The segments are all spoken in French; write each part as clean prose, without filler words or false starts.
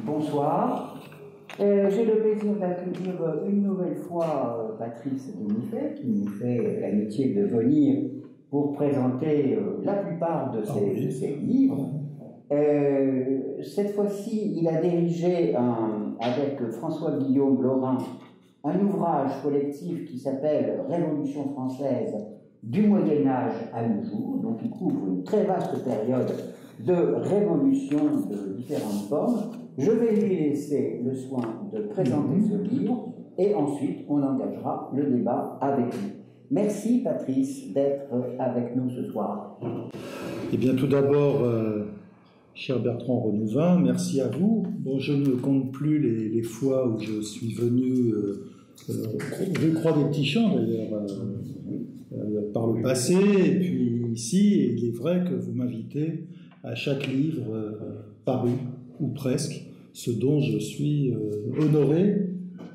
Bonsoir. J'ai le plaisir d'accueillir une nouvelle fois Patrice Dénifet, qui nous fait l'amitié de venir pour présenter la plupart de ses livres. Cette fois-ci, il a dirigé avec François-Guillaume Laurin un ouvrage collectif qui s'appelle Révolution française du Moyen-Âge à nos jours. Donc il couvre une très vaste période de révolution de différentes formes. Je vais lui laisser le soin de présenter ce livre et ensuite on engagera le débat avec lui. Merci Patrice d'être avec nous ce soir. Eh bien tout d'abord, cher Bertrand Renouvin, merci à vous. Bon, je ne compte plus les fois où je suis venu rue Croix des Petits Champs d'ailleurs par le passé, et puis ici, il est vrai que vous m'invitez à chaque livre paru, ou presque, ce dont je suis honoré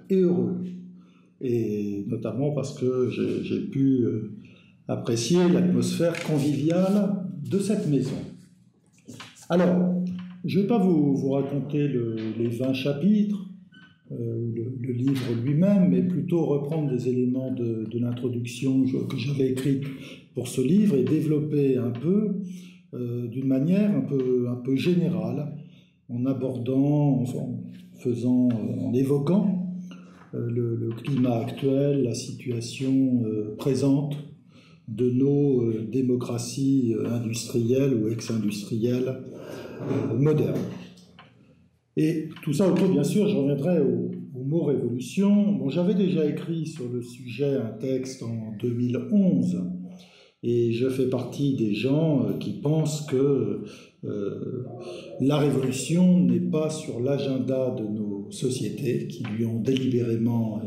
et heureux. Et notamment parce que j'ai pu apprécier l'atmosphère conviviale de cette maison. Alors, je ne vais pas vous raconter les 20 chapitres, ou le livre lui-même, mais plutôt reprendre des éléments de l'introduction que j'avais écrite pour ce livre et développer un peu, d'une manière un peu générale, en abordant, en évoquant le climat actuel, la situation présente de nos démocraties industrielles ou ex-industrielles modernes. Et tout ça autour, bien sûr, je reviendrai au mot révolution. Bon, j'avais déjà écrit sur le sujet un texte en 2011, et je fais partie des gens qui pensent que la révolution n'est pas sur l'agenda de nos sociétés, qui lui ont délibérément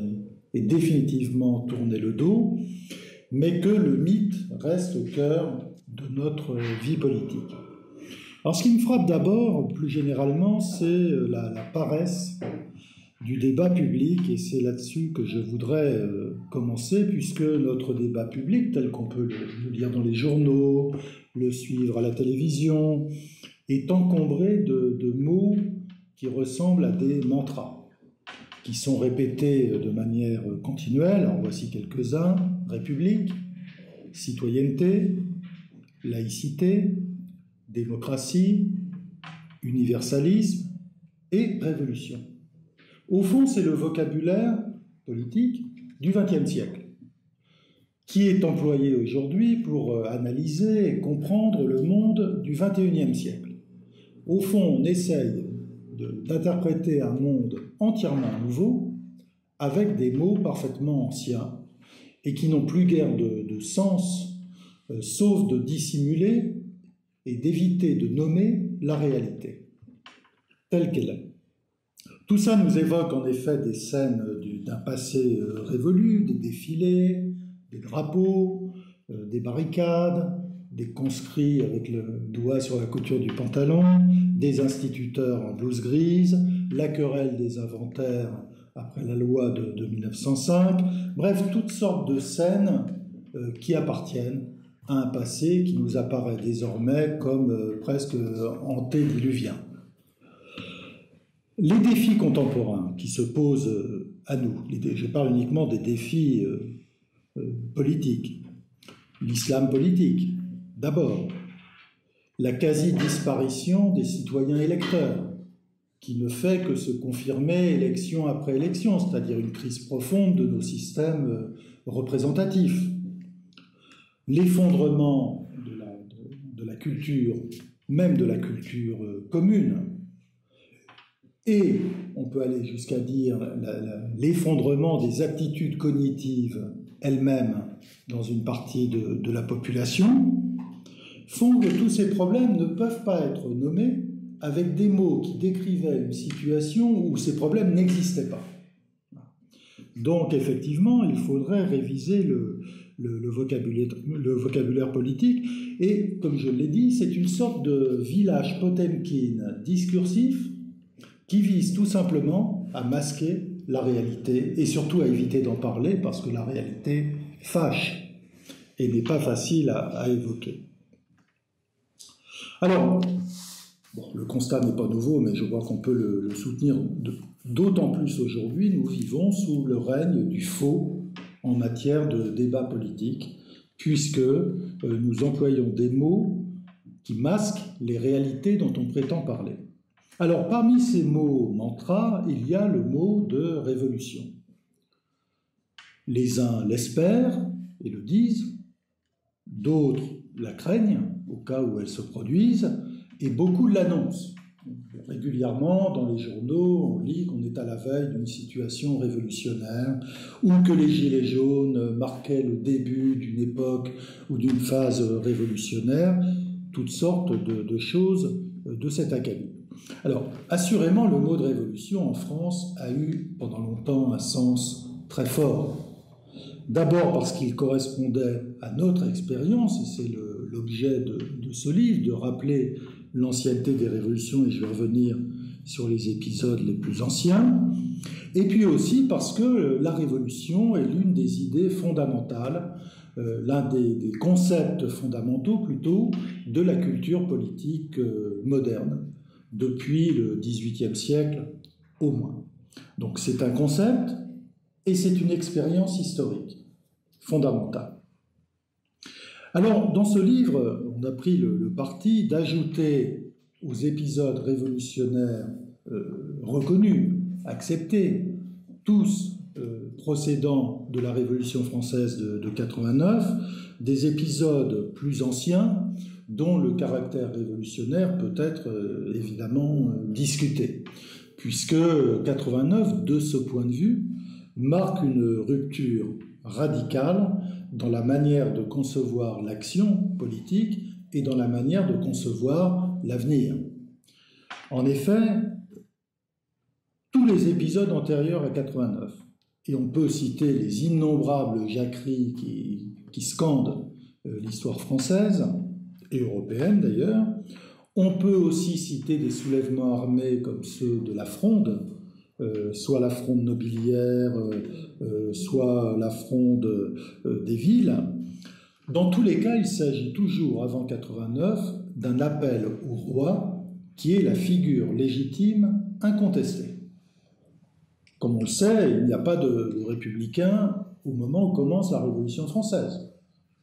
et définitivement tourné le dos, mais que le mythe reste au cœur de notre vie politique. Alors, ce qui me frappe d'abord, plus généralement, c'est la paresse du débat public, et c'est là-dessus que je voudrais commencer, puisque notre débat public, tel qu'on peut le lire dans les journaux, le suivre à la télévision, est encombré de mots qui ressemblent à des mantras, qui sont répétés de manière continuelle. En voici quelques-uns: République, citoyenneté, laïcité, démocratie, universalisme et révolution. Au fond, c'est le vocabulaire politique du XXe siècle, qui est employé aujourd'hui pour analyser et comprendre le monde du XXIe siècle. Au fond, on essaye d'interpréter un monde entièrement nouveau avec des mots parfaitement anciens et qui n'ont plus guère de sens, sauf de dissimuler et d'éviter de nommer la réalité telle qu'elle est. Tout ça nous évoque en effet des scènes d'un passé révolu, des défilés, des drapeaux, des barricades, des conscrits avec le doigt sur la couture du pantalon, des instituteurs en blouse grise, la querelle des inventaires après la loi de 1905, bref, toutes sortes de scènes qui appartiennent à un passé qui nous apparaît désormais comme presque antédiluvien. Les défis contemporains qui se posent à nous, je parle uniquement des défis politiques, l'islam politique, d'abord, la quasi-disparition des citoyens électeurs, qui ne fait que se confirmer élection après élection, c'est-à-dire une crise profonde de nos systèmes représentatifs, l'effondrement de la culture, même de la culture commune, et on peut aller jusqu'à dire l'effondrement des aptitudes cognitives elles-mêmes dans une partie de la population, font que tous ces problèmes ne peuvent pas être nommés avec des mots qui décrivaient une situation où ces problèmes n'existaient pas. Donc effectivement, il faudrait réviser le vocabulaire politique, et comme je l'ai dit, c'est une sorte de village Potemkin discursif qui vise tout simplement à masquer la réalité et surtout à éviter d'en parler parce que la réalité fâche et n'est pas facile à évoquer. Alors, Bon, le constat n'est pas nouveau, mais je crois qu'on peut le soutenir d'autant plus aujourd'hui. Nous vivons sous le règne du faux en matière de débat politique, puisque nous employons des mots qui masquent les réalités dont on prétend parler. Alors, parmi ces mots mantra, il y a le mot de révolution. Les uns l'espèrent et le disent, d'autres la craignent au cas où elle se produise, et beaucoup l'annoncent. Régulièrement, dans les journaux, on lit qu'on est à la veille d'une situation révolutionnaire ou que les Gilets jaunes marquaient le début d'une époque ou d'une phase révolutionnaire, toutes sortes de choses de cet acabit. Alors, assurément, le mot de révolution en France a eu pendant longtemps un sens très fort. D'abord parce qu'il correspondait à notre expérience, et c'est l'objet de ce livre, de rappeler l'ancienneté des révolutions, et je vais revenir sur les épisodes les plus anciens, et puis aussi parce que la révolution est l'une des idées fondamentales, l'un des concepts fondamentaux plutôt, de la culture politique moderne, depuis le XVIIIe siècle au moins. Donc c'est un concept et c'est une expérience historique fondamentale. Alors, dans ce livre, on a pris le parti d'ajouter aux épisodes révolutionnaires reconnus, acceptés, tous procédant de la Révolution française de 89, des épisodes plus anciens dont le caractère révolutionnaire peut être évidemment discuté, puisque 89, de ce point de vue, marque une rupture radicale dans la manière de concevoir l'action politique et dans la manière de concevoir l'avenir. En effet, tous les épisodes antérieurs à 89, et on peut citer les innombrables jacqueries qui scandent l'histoire française, et européenne d'ailleurs, on peut aussi citer des soulèvements armés comme ceux de la Fronde, soit la Fronde nobiliaire, soit la Fronde des villes. Dans tous les cas, il s'agit toujours, avant 89, d'un appel au roi qui est la figure légitime incontestée. Comme on le sait, il n'y a pas de républicain au moment où commence la Révolution française.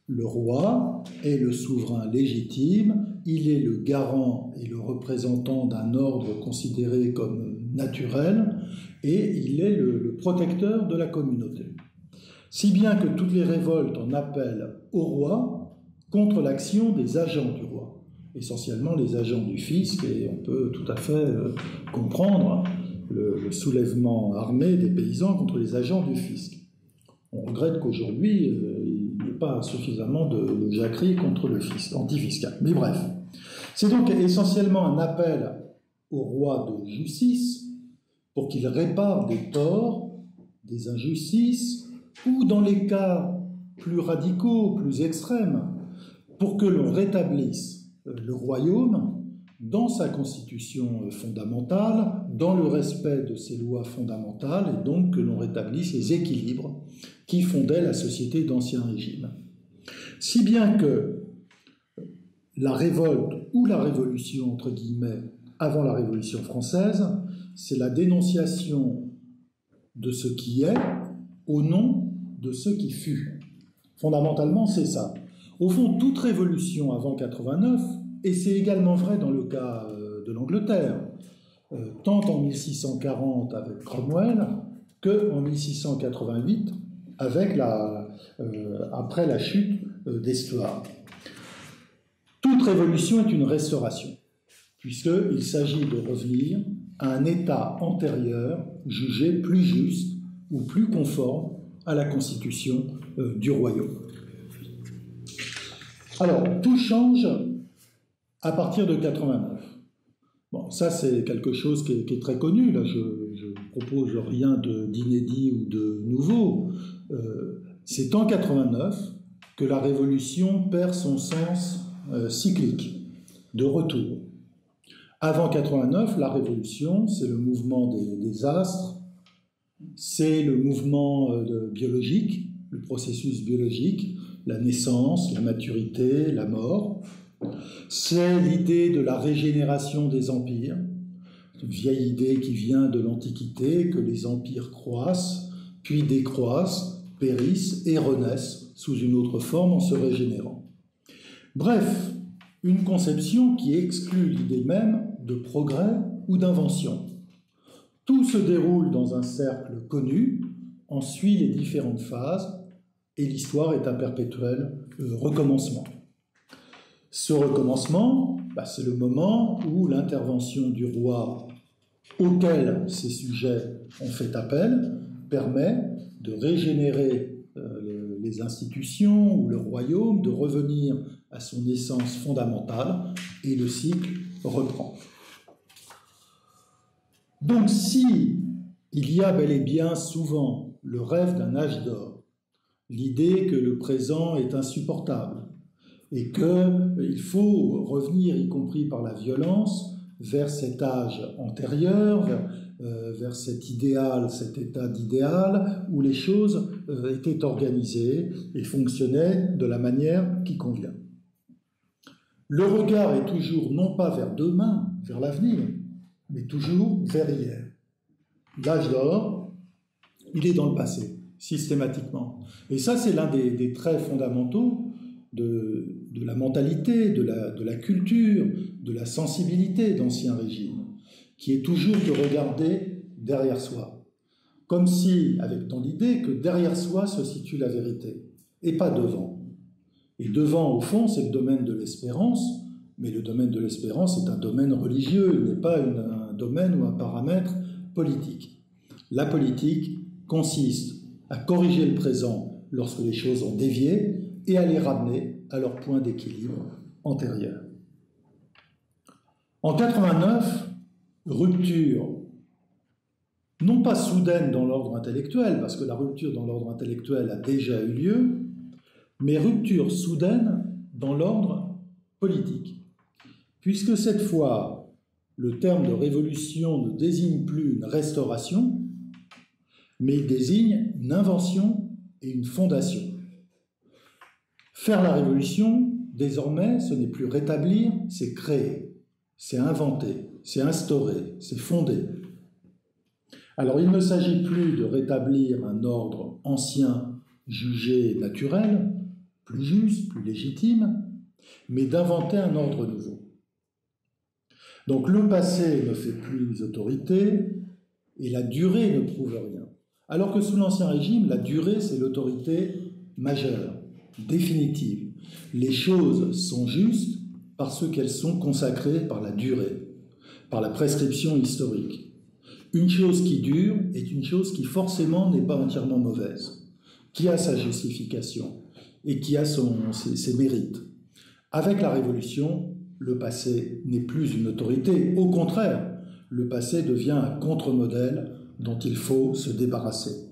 Le roi est le souverain légitime, il est le garant et le représentant d'un ordre considéré comme naturel, et il est le protecteur de la communauté. Si bien que toutes les révoltes en appellent au roi contre l'action des agents du roi, essentiellement les agents du fisc, et on peut tout à fait comprendre le soulèvement armé des paysans contre les agents du fisc. On regrette qu'aujourd'hui, il n'y ait pas suffisamment de jacquerie contre le fisc, antifiscal. Mais bref, c'est donc essentiellement un appel au roi de justice pour qu'il répare des torts, des injustices, ou dans les cas plus radicaux, plus extrêmes, pour que l'on rétablisse le royaume dans sa constitution fondamentale, dans le respect de ses lois fondamentales, et donc que l'on rétablisse les équilibres qui fondaient la société d'Ancien Régime. Si bien que la révolte ou la révolution, entre guillemets, avant la Révolution française, c'est la dénonciation de ce qui est au nom de ce qui fut. Fondamentalement, c'est ça. Au fond, toute révolution avant 89, et c'est également vrai dans le cas de l'Angleterre, tant en 1640 avec Cromwell qu'en 1688 avec après la chute d'Estuarts. Toute révolution est une restauration, puisqu'il s'agit de revenir à un état antérieur jugé plus juste ou plus conforme à la constitution du royaume. Alors, tout change à partir de 89. Bon, ça c'est quelque chose qui est très connu, là je ne propose rien d'inédit ou de nouveau. C'est en 89 que la révolution perd son sens cyclique, de retour. Avant 89, la révolution, c'est le mouvement des astres, c'est le mouvement biologique, le processus biologique, la naissance, la maturité, la mort. C'est l'idée de la régénération des empires, une vieille idée qui vient de l'Antiquité, que les empires croissent, puis décroissent, périssent et renaissent sous une autre forme en se régénérant. Bref, une conception qui exclut l'idée même de progrès ou d'invention. Tout se déroule dans un cercle connu, en suit les différentes phases, et l'histoire est un perpétuel recommencement. Ce recommencement, c'est le moment où l'intervention du roi auquel ces sujets ont fait appel permet de régénérer les institutions ou le royaume, de revenir à son essence fondamentale, et le cycle reprend. Donc si il y a bel et bien souvent le rêve d'un âge d'or, l'idée que le présent est insupportable et qu'il faut revenir, y compris par la violence, vers cet âge antérieur, vers cet idéal, cet état d'idéal où les choses étaient organisées et fonctionnaient de la manière qui convient. Le regard est toujours non pas vers demain, vers l'avenir, mais toujours vers hier. L'âge d'or, il est dans le passé, systématiquement. Et ça, c'est l'un des traits fondamentaux de la mentalité, de la culture, de la sensibilité d'Ancien Régime, qui est toujours de regarder derrière soi. Comme si, dans l'idée que derrière soi se situe la vérité, et pas devant. Et devant, au fond, c'est le domaine de l'espérance, mais le domaine de l'espérance est un domaine religieux, il n'est pas un domaine ou un paramètre politique. La politique consiste à corriger le présent lorsque les choses ont dévié et à les ramener à leur point d'équilibre antérieur. En 89, rupture, non pas soudaine dans l'ordre intellectuel, parce que la rupture dans l'ordre intellectuel a déjà eu lieu, mais rupture soudaine dans l'ordre politique. Puisque cette fois, le terme de révolution ne désigne plus une restauration, mais il désigne une invention et une fondation. Faire la révolution, désormais, ce n'est plus rétablir, c'est créer, c'est inventer, c'est instaurer, c'est fonder. Alors il ne s'agit plus de rétablir un ordre ancien jugé naturel, plus juste, plus légitime, mais d'inventer un ordre nouveau. Donc le passé ne fait plus autorité et la durée ne prouve rien. Alors que sous l'Ancien Régime, la durée, c'est l'autorité majeure, définitive. Les choses sont justes parce qu'elles sont consacrées par la durée, par la prescription historique. Une chose qui dure est une chose qui forcément n'est pas entièrement mauvaise, qui a sa justification et qui a ses mérites. Avec la Révolution, le passé n'est plus une autorité. Au contraire, le passé devient un contre-modèle dont il faut se débarrasser.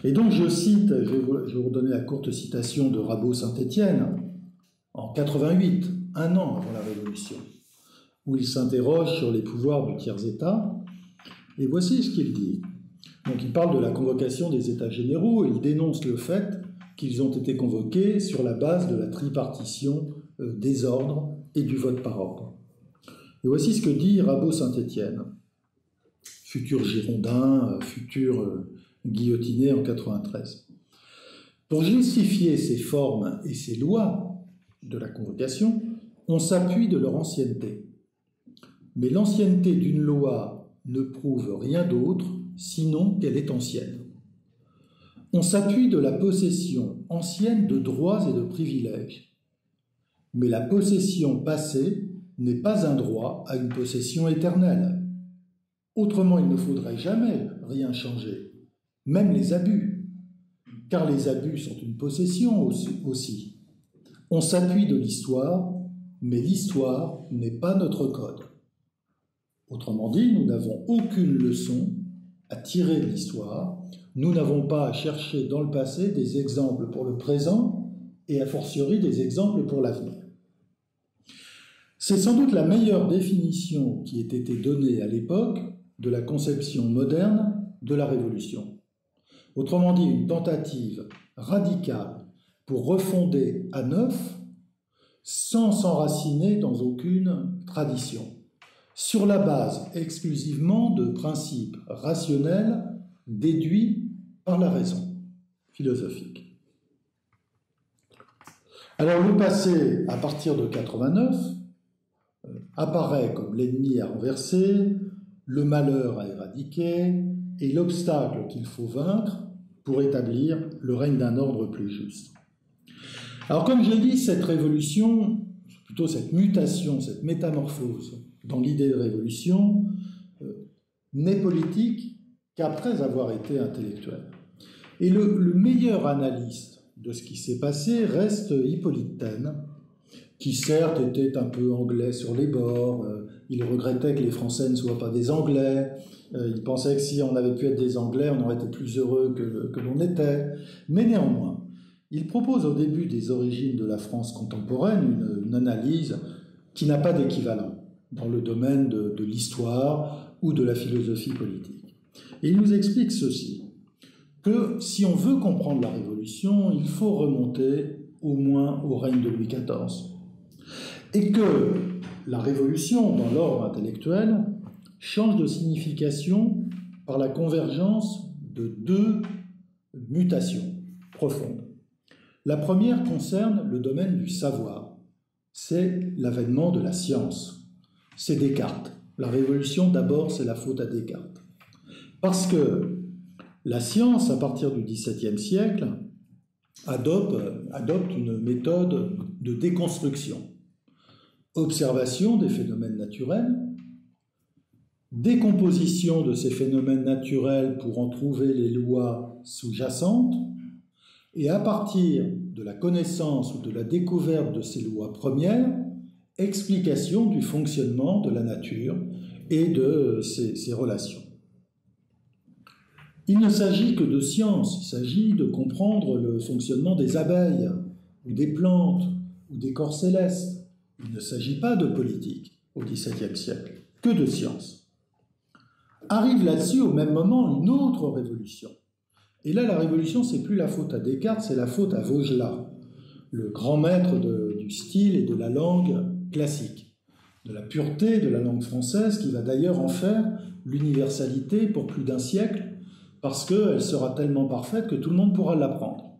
Et donc je cite, je vais vous redonner la courte citation de Rabot-Saint-Étienne, en 88, un an avant la Révolution, où il s'interroge sur les pouvoirs du tiers-État, et voici ce qu'il dit. Donc il parle de la convocation des États généraux, et il dénonce le fait qu'ils ont été convoqués sur la base de la tripartition des ordres et du vote par ordre. Et voici ce que dit Rabot-Saint-Étienne, futur Girondin, futur guillotiné en 93. Pour justifier ces formes et ces lois de la convocation, on s'appuie de leur ancienneté. Mais l'ancienneté d'une loi ne prouve rien d'autre, sinon qu'elle est ancienne. On s'appuie de la possession ancienne de droits et de privilèges. Mais la possession passée n'est pas un droit à une possession éternelle. Autrement, il ne faudrait jamais rien changer, même les abus, car les abus sont une possession aussi. On s'appuie de l'histoire, mais l'histoire n'est pas notre code. Autrement dit, nous n'avons aucune leçon à tirer de l'histoire, nous n'avons pas à chercher dans le passé des exemples pour le présent et a fortiori des exemples pour l'avenir. C'est sans doute la meilleure définition qui ait été donnée à l'époque de la conception moderne de la Révolution. Autrement dit, une tentative radicale pour refonder à neuf sans s'enraciner dans aucune tradition, sur la base exclusivement de principes rationnels déduits par la raison philosophique. Alors le passé, à partir de 89, apparaît comme l'ennemi à renverser, le malheur à éradiquer et l'obstacle qu'il faut vaincre pour établir le règne d'un ordre plus juste. Alors comme je l'ai dit, cette révolution, plutôt cette mutation, cette métamorphose dans l'idée de révolution, n'est politique qu'après avoir été intellectuelle. Et le meilleur analyste de ce qui s'est passé reste Hippolyte Taine, qui certes était un peu anglais sur les bords, il regrettait que les Français ne soient pas des Anglais, il pensait que si on avait pu être des Anglais, on aurait été plus heureux que l'on était, mais néanmoins, il propose au début des origines de la France contemporaine une analyse qui n'a pas d'équivalent dans le domaine de l'histoire ou de la philosophie politique. Et il nous explique ceci, que si on veut comprendre la Révolution, il faut remonter au moins au règne de Louis XIV. Et que la Révolution, dans l'ordre intellectuel, change de signification par la convergence de deux mutations profondes. La première concerne le domaine du savoir. C'est l'avènement de la science. C'est Descartes. La Révolution, d'abord, c'est la faute à Descartes. Parce que la science, à partir du XVIIe siècle, adopte une méthode de déconstruction. Observation des phénomènes naturels, décomposition de ces phénomènes naturels pour en trouver les lois sous-jacentes, et à partir de la connaissance ou de la découverte de ces lois premières, explication du fonctionnement de la nature et de ses relations. Il ne s'agit que de science, il s'agit de comprendre le fonctionnement des abeilles, ou des plantes, ou des corps célestes. Il ne s'agit pas de politique au XVIIe siècle, que de science. Arrive là-dessus au même moment une autre révolution. Et là, la révolution, c'est plus la faute à Descartes, c'est la faute à Vaugelas, le grand maître du style et de la langue classique, de la pureté de la langue française, qui va d'ailleurs en faire l'universalité pour plus d'un siècle, parce qu'elle sera tellement parfaite que tout le monde pourra l'apprendre.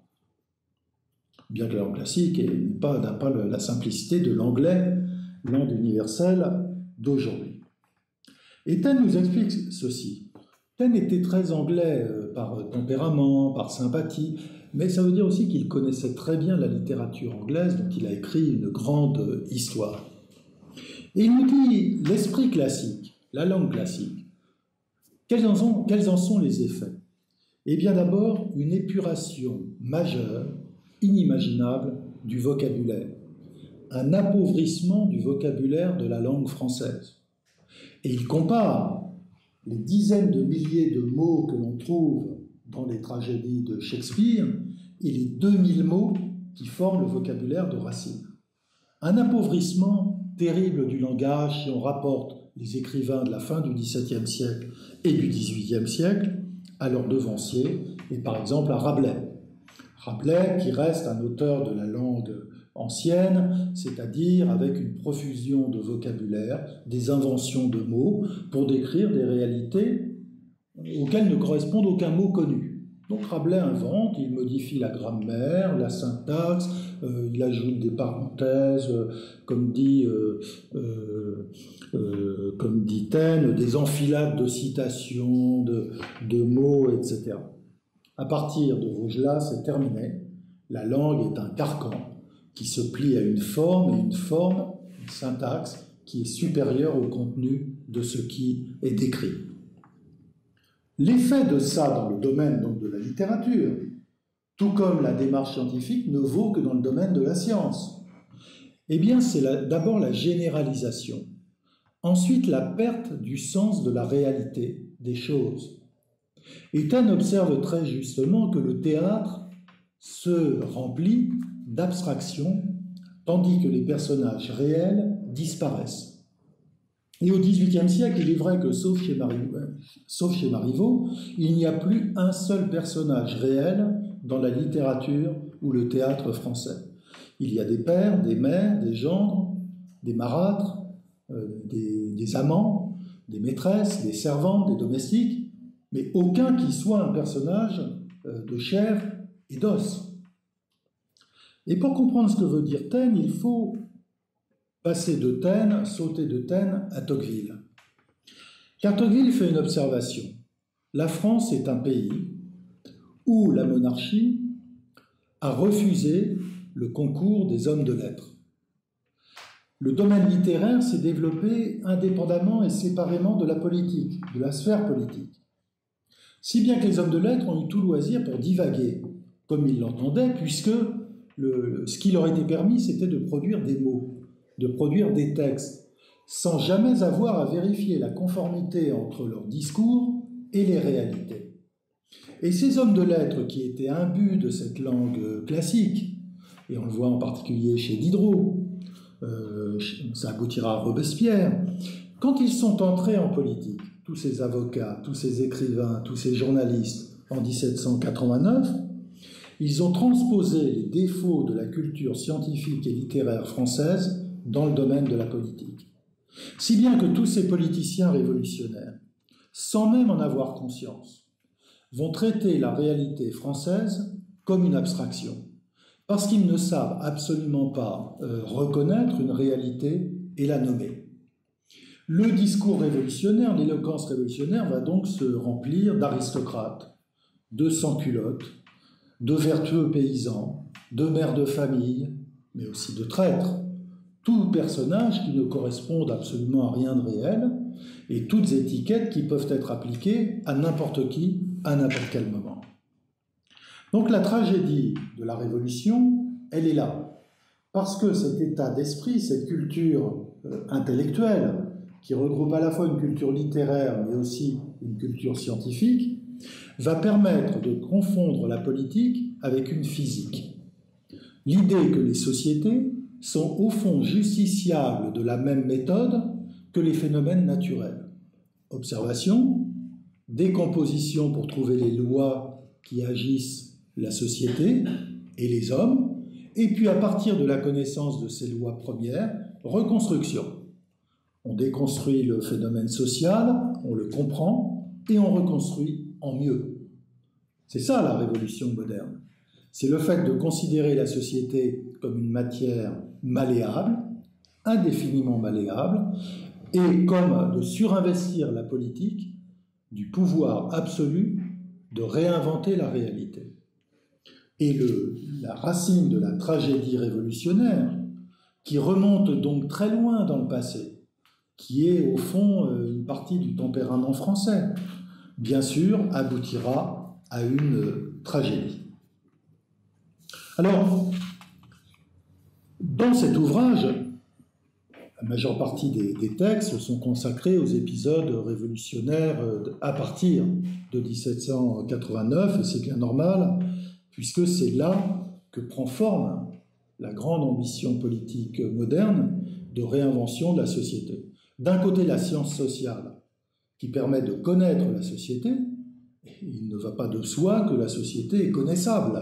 Bien que la langue classique n'a pas la simplicité de l'anglais, langue universelle d'aujourd'hui. Et Taine nous explique ceci. Taine était très anglais par tempérament, par sympathie, mais ça veut dire aussi qu'il connaissait très bien la littérature anglaise, dont il a écrit une grande histoire. Et il nous dit, l'esprit classique, la langue classique, quels en sont les effets? Eh bien d'abord, une épuration majeure, inimaginable, du vocabulaire, un appauvrissement du vocabulaire de la langue française. Et il compare les dizaines de milliers de mots que l'on trouve dans les tragédies de Shakespeare et les 2000 mots qui forment le vocabulaire de Racine. Un appauvrissement terrible du langage si on rapporte les écrivains de la fin du XVIIe siècle et du XVIIIe siècle à leurs devanciers, et par exemple à Rabelais. Rabelais qui reste un auteur de la langue ancienne, c'est-à-dire avec une profusion de vocabulaire, des inventions de mots, pour décrire des réalités auxquelles ne correspond aucun mot connu. Donc Rabelais invente, il modifie la grammaire, la syntaxe, il ajoute des parenthèses, comme dit Taine, des enfilades de citations, de mots, etc. À partir de Vaugelas, c'est terminé. La langue est un carcan qui se plie à une forme, une syntaxe, qui est supérieure au contenu de ce qui est décrit. L'effet de ça dans le domaine donc, de la littérature, tout comme la démarche scientifique, ne vaut que dans le domaine de la science. Eh bien, c'est d'abord la généralisation. Ensuite, la perte du sens de la réalité des choses. Et Taine observe très justement que le théâtre se remplit d'abstractions, tandis que les personnages réels disparaissent. Et au XVIIIe siècle, il est vrai que, sauf chez Marivaux, il n'y a plus un seul personnage réel dans la littérature ou le théâtre français. Il y a des pères, des mères, des gendres, des marâtres, des amants, des maîtresses, des servantes, des domestiques, mais aucun qui soit un personnage de chair et d'os. Et pour comprendre ce que veut dire Taine, il faut passer de Taine, sauter de Taine à Tocqueville. Car Tocqueville fait une observation. La France est un pays où la monarchie a refusé le concours des hommes de lettres. Le domaine littéraire s'est développé indépendamment et séparément de la politique, de la sphère politique. Si bien que les hommes de lettres ont eu tout loisir pour divaguer, comme ils l'entendaient, puisque ce qui leur était permis, c'était de produire des mots, de produire des textes, sans jamais avoir à vérifier la conformité entre leurs discours et les réalités. Et ces hommes de lettres qui étaient imbus de cette langue classique, et on le voit en particulier chez Diderot, ça aboutira à Robespierre, quand ils sont entrés en politique, tous ces avocats, tous ces écrivains, tous ces journalistes, en 1789, ils ont transposé les défauts de la culture scientifique et littéraire française dans le domaine de la politique. Si bien que tous ces politiciens révolutionnaires, sans même en avoir conscience, vont traiter la réalité française comme une abstraction, parce qu'ils ne savent absolument pas reconnaître une réalité et la nommer. Le discours révolutionnaire, l'éloquence révolutionnaire va donc se remplir d'aristocrates, de sans-culottes, de vertueux paysans, de mères de famille, mais aussi de traîtres, tous personnages qui ne correspondent absolument à rien de réel, et toutes étiquettes qui peuvent être appliquées à n'importe qui, à n'importe quel moment. Donc la tragédie de la Révolution, elle est là, parce que cet état d'esprit, cette culture intellectuelle, qui regroupe à la fois une culture littéraire, mais aussi une culture scientifique, va permettre de confondre la politique avec une physique. L'idée que les sociétés sont au fond justiciables de la même méthode que les phénomènes naturels. Observation, décomposition pour trouver les lois qui agissent la société et les hommes, et puis à partir de la connaissance de ces lois premières, reconstruction. On déconstruit le phénomène social, on le comprend, et on reconstruit en mieux. C'est ça la révolution moderne. C'est le fait de considérer la société comme une matière malléable, indéfiniment malléable, et comme de surinvestir la politique du pouvoir absolu de réinventer la réalité. Et la racine de la tragédie révolutionnaire, qui remonte donc très loin dans le passé, qui est au fond une partie du tempérament français, bien sûr, aboutira à une tragédie. Alors, dans cet ouvrage, la majeure partie des textes sont consacrés aux épisodes révolutionnaires à partir de 1789, et c'est bien normal, puisque c'est là que prend forme la grande ambition politique moderne de réinvention de la société. D'un côté, la science sociale, qui permet de connaître la société. Il ne va pas de soi que la société est connaissable.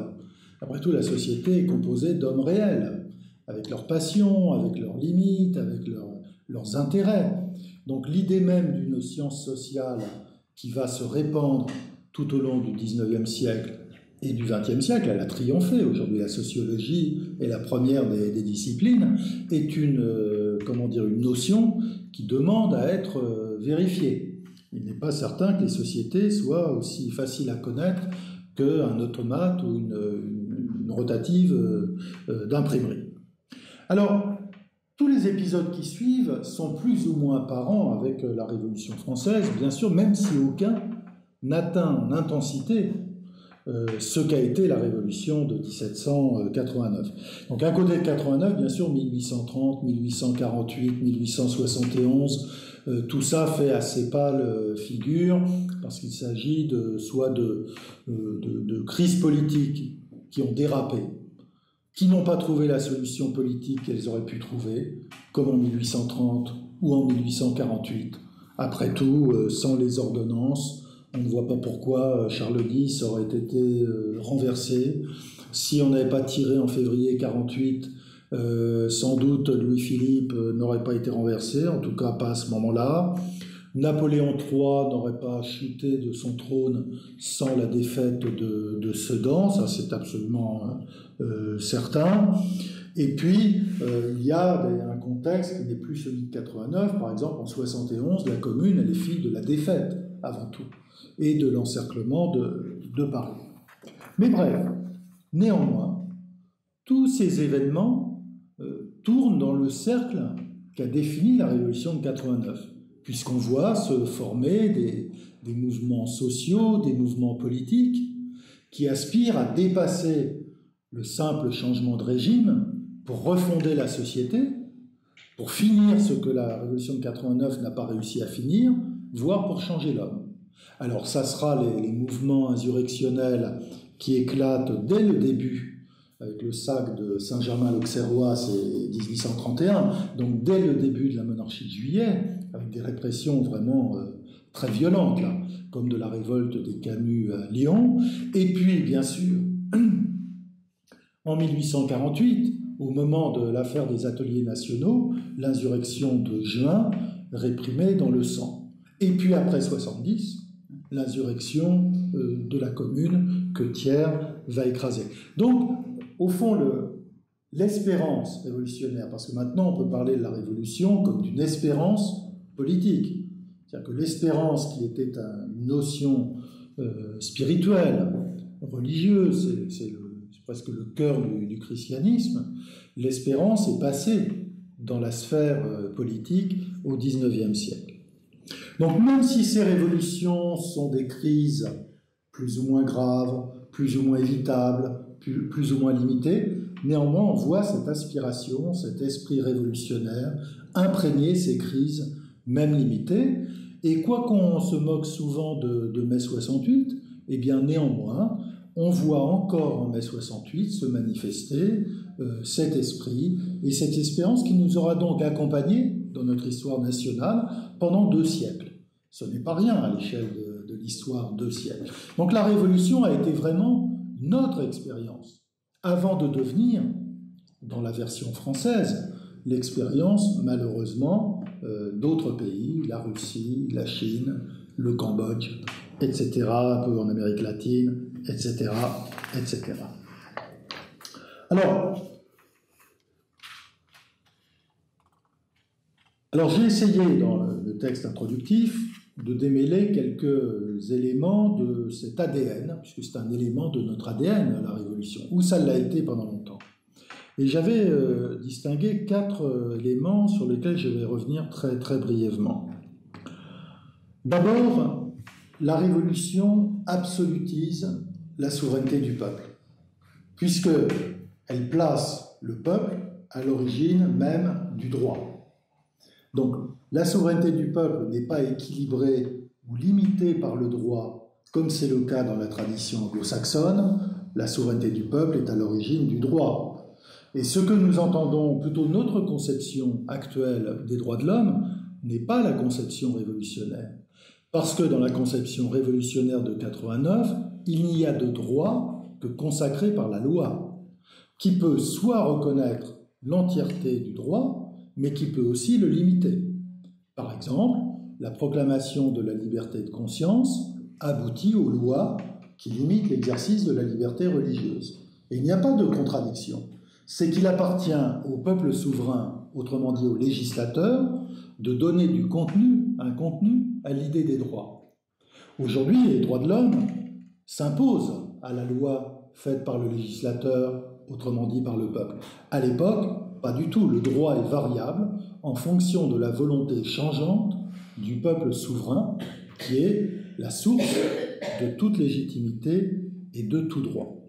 Après tout, la société est composée d'hommes réels, avec leurs passions, avec leurs limites, avec leurs intérêts. Donc l'idée même d'une science sociale qui va se répandre tout au long du XIXe siècle et du XXe siècle, elle a triomphé. Aujourd'hui, la sociologie est la première des disciplines, est une notion qui demande à être vérifiée. Il n'est pas certain que les sociétés soient aussi faciles à connaître qu'un automate ou une rotative d'imprimerie. Alors, tous les épisodes qui suivent sont plus ou moins apparents avec la Révolution française, bien sûr, même si aucun n'atteint en intensité ce qu'a été la Révolution de 1789. Donc, à côté de 89, bien sûr, 1830, 1848, 1871, tout ça fait assez pâle figure, parce qu'il s'agit soit de crises politiques qui ont dérapé, qui n'ont pas trouvé la solution politique qu'elles auraient pu trouver, comme en 1830 ou en 1848. Après tout, sans les ordonnances, on ne voit pas pourquoi Charles X aurait été renversé. Si on n'avait pas tiré en février 48 Sans doute Louis-Philippe n'aurait pas été renversé, en tout cas pas à ce moment-là. Napoléon III n'aurait pas chuté de son trône sans la défaite de Sedan, ça c'est absolument certain. Et puis, il y a un contexte qui n'est plus celui de 89. Par exemple, en 71, la Commune, elle est fille de la défaite, avant tout, et de l'encerclement de Paris. Mais bref, néanmoins, tous ces événements tournent dans le cercle qu'a défini la Révolution de 89, puisqu'on voit se former des mouvements sociaux, des mouvements politiques, qui aspirent à dépasser le simple changement de régime pour refonder la société, pour finir ce que la Révolution de 89 n'a pas réussi à finir, voire pour changer l'homme. Alors ça sera les mouvements insurrectionnels qui éclatent dès le début, avec le sac de Saint-Germain-l'Auxerrois, c'est 1831, donc dès le début de la monarchie de Juillet, avec des répressions vraiment très violentes, là, comme de la révolte des Camus à Lyon, et puis bien sûr, en 1848, au moment de l'affaire des ateliers nationaux, l'insurrection de juin réprimée dans le sang. Et puis après 70, l'insurrection de la Commune que Thiers va écraser. Donc, au fond, l'espérance révolutionnaire, parce que maintenant on peut parler de la Révolution comme d'une espérance politique, c'est-à-dire que l'espérance qui était une notion spirituelle, religieuse, c'est presque le cœur du christianisme, l'espérance est passée dans la sphère politique au XIXe siècle. Donc même si ces révolutions sont des crises plus ou moins graves, plus ou moins évitables, plus ou moins limitées, néanmoins on voit cette aspiration, cet esprit révolutionnaire imprégner ces crises, même limitées. Et quoi qu'on se moque souvent de mai 68, eh bien néanmoins, on voit encore en mai 68 se manifester cet esprit et cette espérance qui nous aura donc accompagnés dans notre histoire nationale pendant 2 siècles. Ce n'est pas rien à l'échelle de l'histoire, 2 siècles. Donc la Révolution a été vraiment notre expérience, avant de devenir, dans la version française, l'expérience, malheureusement, d'autres pays, la Russie, la Chine, le Cambodge, etc., un peu en Amérique latine, etc., etc. Alors j'ai essayé, dans le texte introductif, de démêler quelques éléments de cet ADN, puisque c'est un élément de notre ADN, la Révolution, ou ça l'a été pendant longtemps. Et j'avais distingué 4 éléments sur lesquels je vais revenir très, très brièvement. D'abord, la Révolution absolutise la souveraineté du peuple, puisqu'elle place le peuple à l'origine même du droit. Donc, la souveraineté du peuple n'est pas équilibrée ou limitée par le droit, comme c'est le cas dans la tradition anglo-saxonne. La souveraineté du peuple est à l'origine du droit. Et ce que nous entendons, plutôt notre conception actuelle des droits de l'homme, n'est pas la conception révolutionnaire. Parce que dans la conception révolutionnaire de 89, il n'y a de droit que consacré par la loi, qui peut soit reconnaître l'entièreté du droit, mais qui peut aussi le limiter. Par exemple, la proclamation de la liberté de conscience aboutit aux lois qui limitent l'exercice de la liberté religieuse. Et il n'y a pas de contradiction. C'est qu'il appartient au peuple souverain, autrement dit au législateur, de donner un contenu à l'idée des droits. Aujourd'hui, les droits de l'homme s'imposent à la loi faite par le législateur, autrement dit par le peuple. À l'époque, pas du tout. Le droit est variable en fonction de la volonté changeante du peuple souverain, qui est la source de toute légitimité et de tout droit.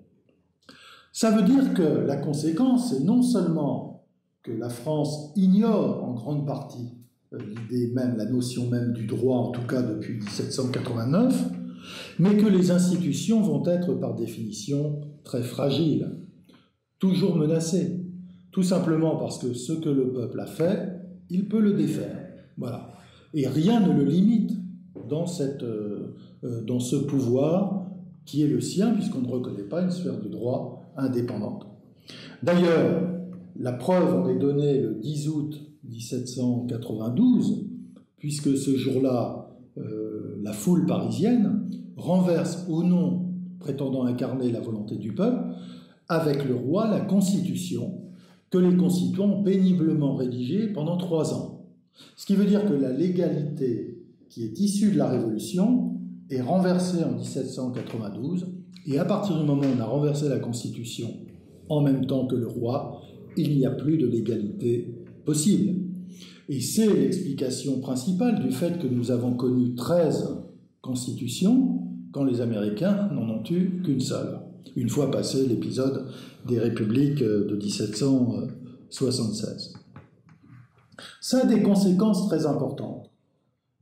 Ça veut dire que la conséquence, c'est non seulement que la France ignore en grande partie l'idée même, la notion même du droit, en tout cas depuis 1789, mais que les institutions vont être par définition très fragiles, toujours menacées. Tout simplement parce que ce que le peuple a fait, il peut le défaire. Voilà. Et rien ne le limite dans ce pouvoir qui est le sien, puisqu'on ne reconnaît pas une sphère du droit indépendante. D'ailleurs, La preuve en est donnée le 10 août 1792, puisque ce jour-là, la foule parisienne renverse au nom prétendant incarner la volonté du peuple, avec le roi, la Constitution, que les constituants ont péniblement rédigée pendant 3 ans. Ce qui veut dire que la légalité qui est issue de la Révolution est renversée en 1792, et à partir du moment où on a renversé la Constitution en même temps que le roi, il n'y a plus de légalité possible. Et c'est l'explication principale du fait que nous avons connu 13 constitutions quand les Américains n'en ont eu qu'une seule, une fois passé l'épisode des républiques de 1776. Ça a des conséquences très importantes.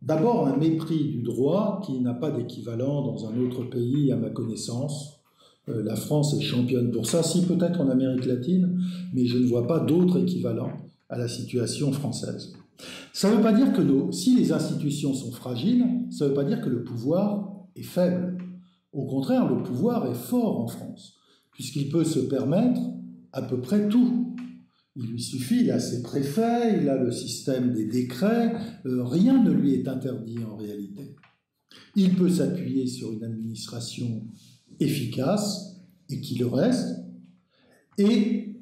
D'abord, un mépris du droit qui n'a pas d'équivalent dans un autre pays, à ma connaissance. La France est championne pour ça, si peut-être en Amérique latine, mais je ne vois pas d'autre équivalent à la situation française. Ça ne veut pas dire que si les institutions sont fragiles, ça ne veut pas dire que le pouvoir est faible. Au contraire, le pouvoir est fort en France, puisqu'il peut se permettre à peu près tout. Il lui suffit, il a ses préfets, il a le système des décrets, rien ne lui est interdit en réalité. Il peut s'appuyer sur une administration efficace et qui le reste, et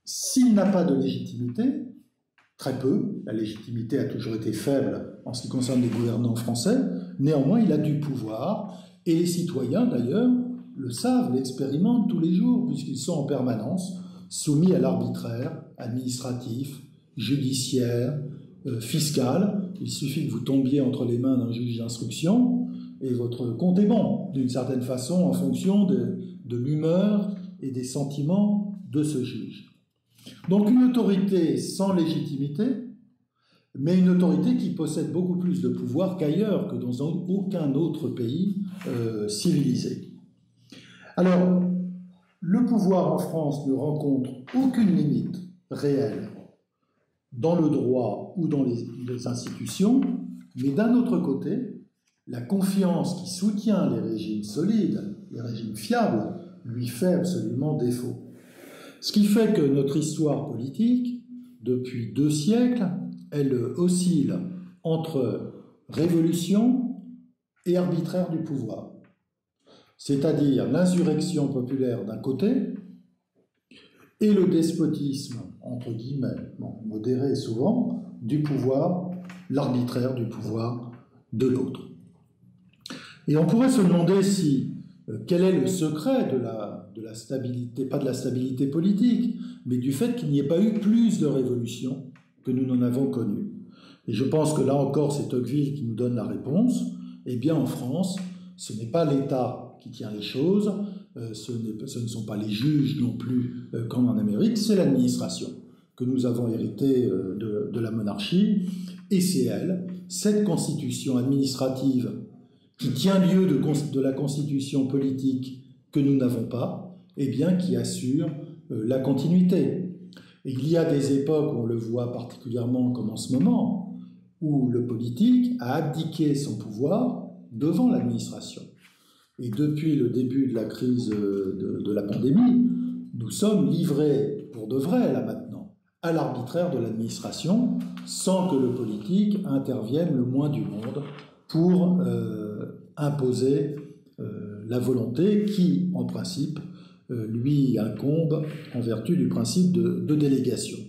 s'il n'a pas de légitimité, très peu, la légitimité a toujours été faible en ce qui concerne les gouvernants français, néanmoins il a du pouvoir, et les citoyens d'ailleurs le savent, l'expérimentent tous les jours, puisqu'ils sont en permanence soumis à l'arbitraire administratif, judiciaire, fiscal. Il suffit que vous tombiez entre les mains d'un juge d'instruction et votre compte est bon, d'une certaine façon, en fonction de l'humeur et des sentiments de ce juge. Donc une autorité sans légitimité, mais une autorité qui possède beaucoup plus de pouvoir qu'ailleurs, que dans aucun autre pays civilisé. Alors, le pouvoir en France ne rencontre aucune limite réelle dans le droit ou dans les institutions, mais d'un autre côté, la confiance qui soutient les régimes solides, les régimes fiables, lui fait absolument défaut. Ce qui fait que notre histoire politique, depuis 2 siècles, elle oscille entre révolution et arbitraire du pouvoir. C'est-à-dire l'insurrection populaire d'un côté et le despotisme, entre guillemets, modéré souvent, du pouvoir, l'arbitraire du pouvoir de l'autre. Et on pourrait se demander quel est le secret de la stabilité, pas de la stabilité politique, mais du fait qu'il n'y ait pas eu plus de révolutions que nous n'en avons connues. Et je pense que là encore, c'est Tocqueville qui nous donne la réponse. Eh bien, en France, ce n'est pas l'État qui tient les choses, ce ne sont pas les juges non plus comme en Amérique, c'est l'administration que nous avons héritée de la monarchie, et c'est elle, cette constitution administrative qui tient lieu de la constitution politique que nous n'avons pas, eh bien qui assure la continuité. Et il y a des époques où on le voit particulièrement comme en ce moment, où le politique a abdiqué son pouvoir devant l'administration. Et depuis le début de la crise de la pandémie, nous sommes livrés, pour de vrai là maintenant, à l'arbitraire de l'administration, sans que le politique intervienne le moins du monde pour imposer la volonté qui, en principe, lui incombe en vertu du principe de délégation.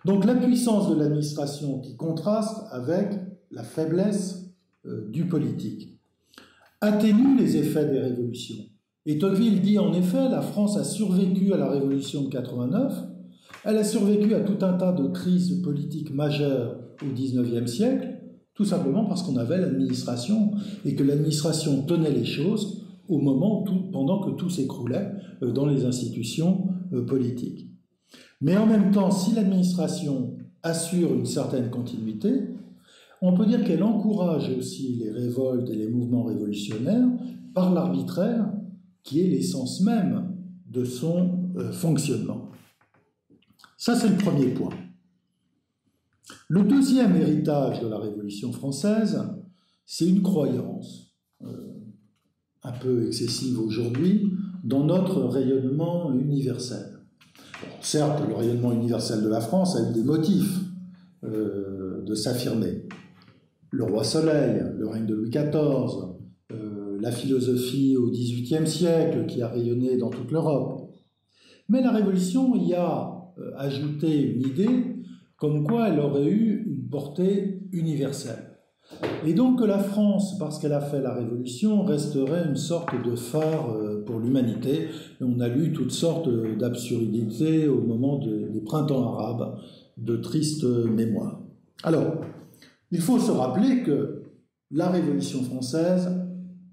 Donc la puissance de l'administration qui contraste avec la faiblesse du politique atténue les effets des révolutions. Et Tocqueville dit en effet, la France a survécu à la révolution de 89, elle a survécu à tout un tas de crises politiques majeures au XIXe siècle, tout simplement parce qu'on avait l'administration et que l'administration tenait les choses au moment pendant que tout s'écroulait dans les institutions politiques. Mais en même temps, si l'administration assure une certaine continuité, on peut dire qu'elle encourage aussi les révoltes et les mouvements révolutionnaires par l'arbitraire qui est l'essence même de son fonctionnement. Ça, c'est le premier point. Le deuxième héritage de la Révolution française, c'est une croyance un peu excessive aujourd'hui dans notre rayonnement universel. certes, le rayonnement universel de la France a eu des motifs de s'affirmer. Le roi Soleil, le règne de Louis XIV, la philosophie au XVIIIe siècle qui a rayonné dans toute l'Europe. Mais la Révolution y a ajouté une idée comme quoi elle aurait eu une portée universelle. Et donc que la France, parce qu'elle a fait la Révolution, resterait une sorte de phare pour l'humanité. Et on a lu toutes sortes d'absurdités au moment des printemps arabes, de tristes mémoires. Alors, il faut se rappeler que la Révolution française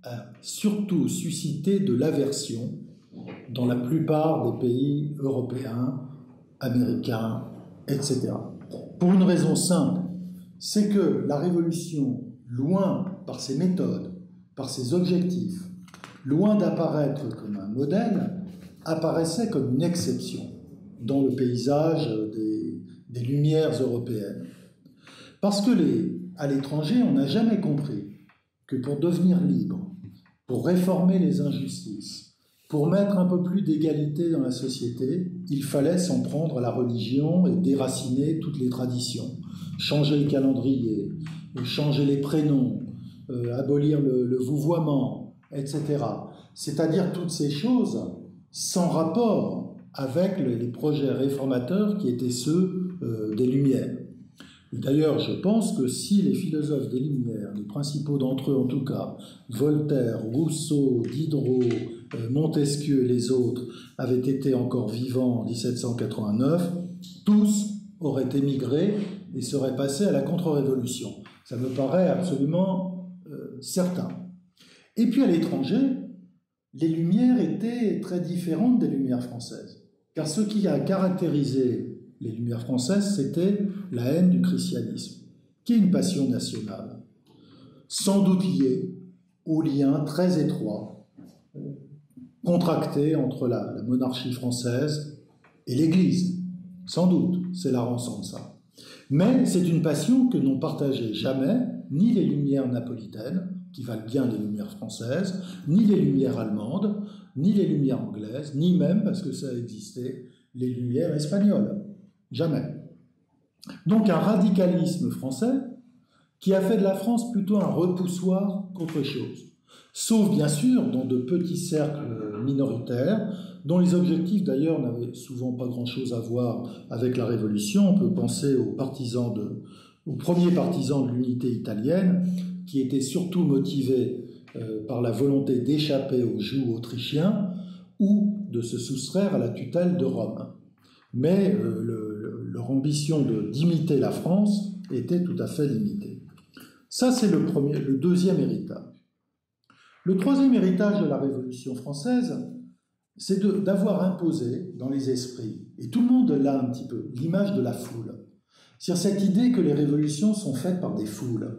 a surtout suscité de l'aversion dans la plupart des pays européens, américains, etc. Pour une raison simple, c'est que la Révolution, loin par ses méthodes, par ses objectifs, loin d'apparaître comme un modèle, apparaissait comme une exception dans le paysage des Lumières européennes. Parce que à l'étranger, on n'a jamais compris que pour devenir libre, pour réformer les injustices, pour mettre un peu plus d'égalité dans la société, il fallait s'en prendre à la religion et déraciner toutes les traditions, changer le calendrier, changer les prénoms, abolir le vouvoiement, etc. C'est-à-dire toutes ces choses sans rapport avec les projets réformateurs qui étaient ceux des Lumières. D'ailleurs, je pense que si les philosophes des Lumières, les principaux d'entre eux en tout cas, Voltaire, Rousseau, Diderot, Montesquieu et les autres, avaient été encore vivants en 1789, tous auraient émigré et seraient passés à la contre-révolution. Ça me paraît absolument certain. Et puis à l'étranger, les Lumières étaient très différentes des Lumières françaises. Car ce qui a caractérisé les Lumières françaises, c'était la haine du christianisme, qui est une passion nationale, sans doute liée aux liens très étroits contractés entre la monarchie française et l'Église. Sans doute, c'est la rançon de ça. Mais c'est une passion que n'ont partagée jamais ni les Lumières napolitaines, qui valent bien les Lumières françaises, ni les Lumières allemandes, ni les Lumières anglaises, ni même, parce que ça a existé, les Lumières espagnoles. Jamais. Donc un radicalisme français qui a fait de la France plutôt un repoussoir qu'autre chose. Sauf bien sûr dans de petits cercles minoritaires, dont les objectifs d'ailleurs n'avaient souvent pas grand-chose à voir avec la Révolution. On peut penser aux premiers partisans de l'unité italienne, qui étaient surtout motivés par la volonté d'échapper au joug autrichien ou de se soustraire à la tutelle de Rome. Mais leur ambition d'imiter la France était tout à fait limitée. Ça, c'est le deuxième héritage. Le troisième héritage de la Révolution française, c'est d'avoir imposé dans les esprits, et tout le monde l'a un petit peu, l'image de la foule. C'est-à-dire cette idée que les révolutions sont faites par des foules,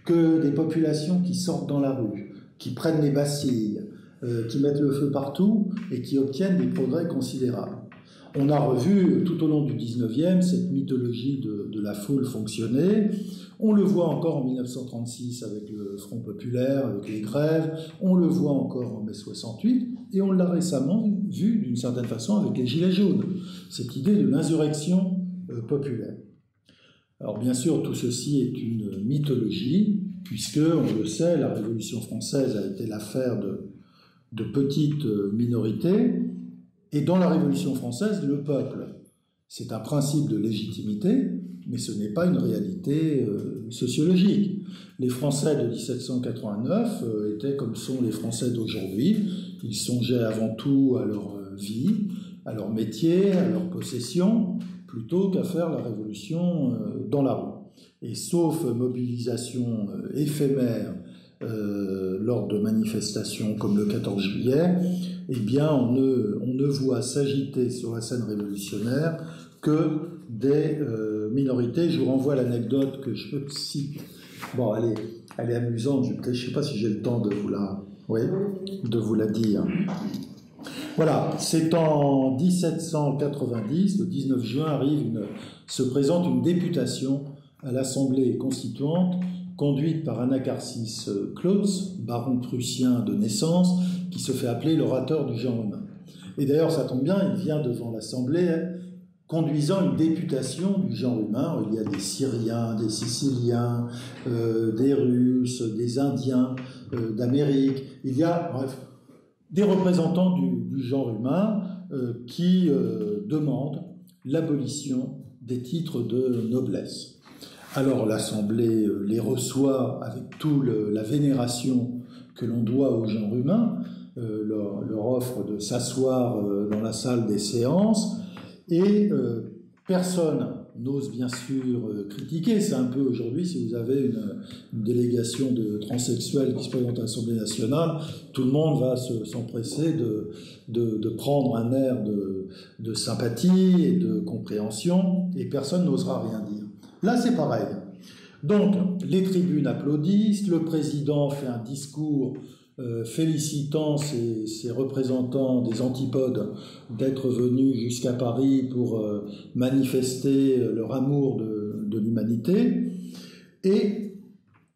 que des populations qui sortent dans la rue, qui prennent les Bastilles, qui mettent le feu partout et qui obtiennent des progrès considérables. On a revu tout au long du 19e cette mythologie de la foule fonctionner. On le voit encore en 1936 avec le Front populaire, avec les grèves. On le voit encore en mai 68. Et on l'a récemment vu d'une certaine façon avec les Gilets jaunes. Cette idée de l'insurrection populaire. Alors bien sûr, tout ceci est une mythologie, puisque, on le sait, la Révolution française a été l'affaire de petites minorités. Et dans la Révolution française, le peuple, c'est un principe de légitimité, mais ce n'est pas une réalité sociologique. Les Français de 1789 étaient comme sont les Français d'aujourd'hui. Ils songeaient avant tout à leur vie, à leur métier, à leur possession, plutôt qu'à faire la révolution dans la rue. Et sauf mobilisation éphémère lors de manifestations comme le 14 juillet, eh bien, on ne voit s'agiter sur la scène révolutionnaire que des minorités. Je vous renvoie à l'anecdote que je cite. Bon, elle est amusante. Je ne sais pas si j'ai le temps de vous la dire. Voilà, c'est en 1790, le 19 juin, se présente une députation à l'Assemblée constituante conduite par Anacharsis Clotz, baron prussien de naissance, qui se fait appeler l'orateur du genre humain. Et d'ailleurs, ça tombe bien, il vient devant l'Assemblée conduisant une députation du genre humain. Il y a des Syriens, des Siciliens, des Russes, des Indiens d'Amérique. Il y a, bref, des représentants du genre humain qui demandent l'abolition des titres de noblesse. Alors l'Assemblée les reçoit avec toute la vénération que l'on doit au genre humain, leur offre de s'asseoir dans la salle des séances, et personne n'ose bien sûr critiquer. C'est un peu aujourd'hui, si vous avez une délégation de transsexuels qui se présente à l'Assemblée nationale, tout le monde va s'empresser de prendre un air de sympathie et de compréhension, et personne n'osera rien dire. Là, c'est pareil. Donc, les tribunes applaudissent, le président fait un discours félicitant ses représentants des antipodes d'être venus jusqu'à Paris pour manifester leur amour de l'humanité. Et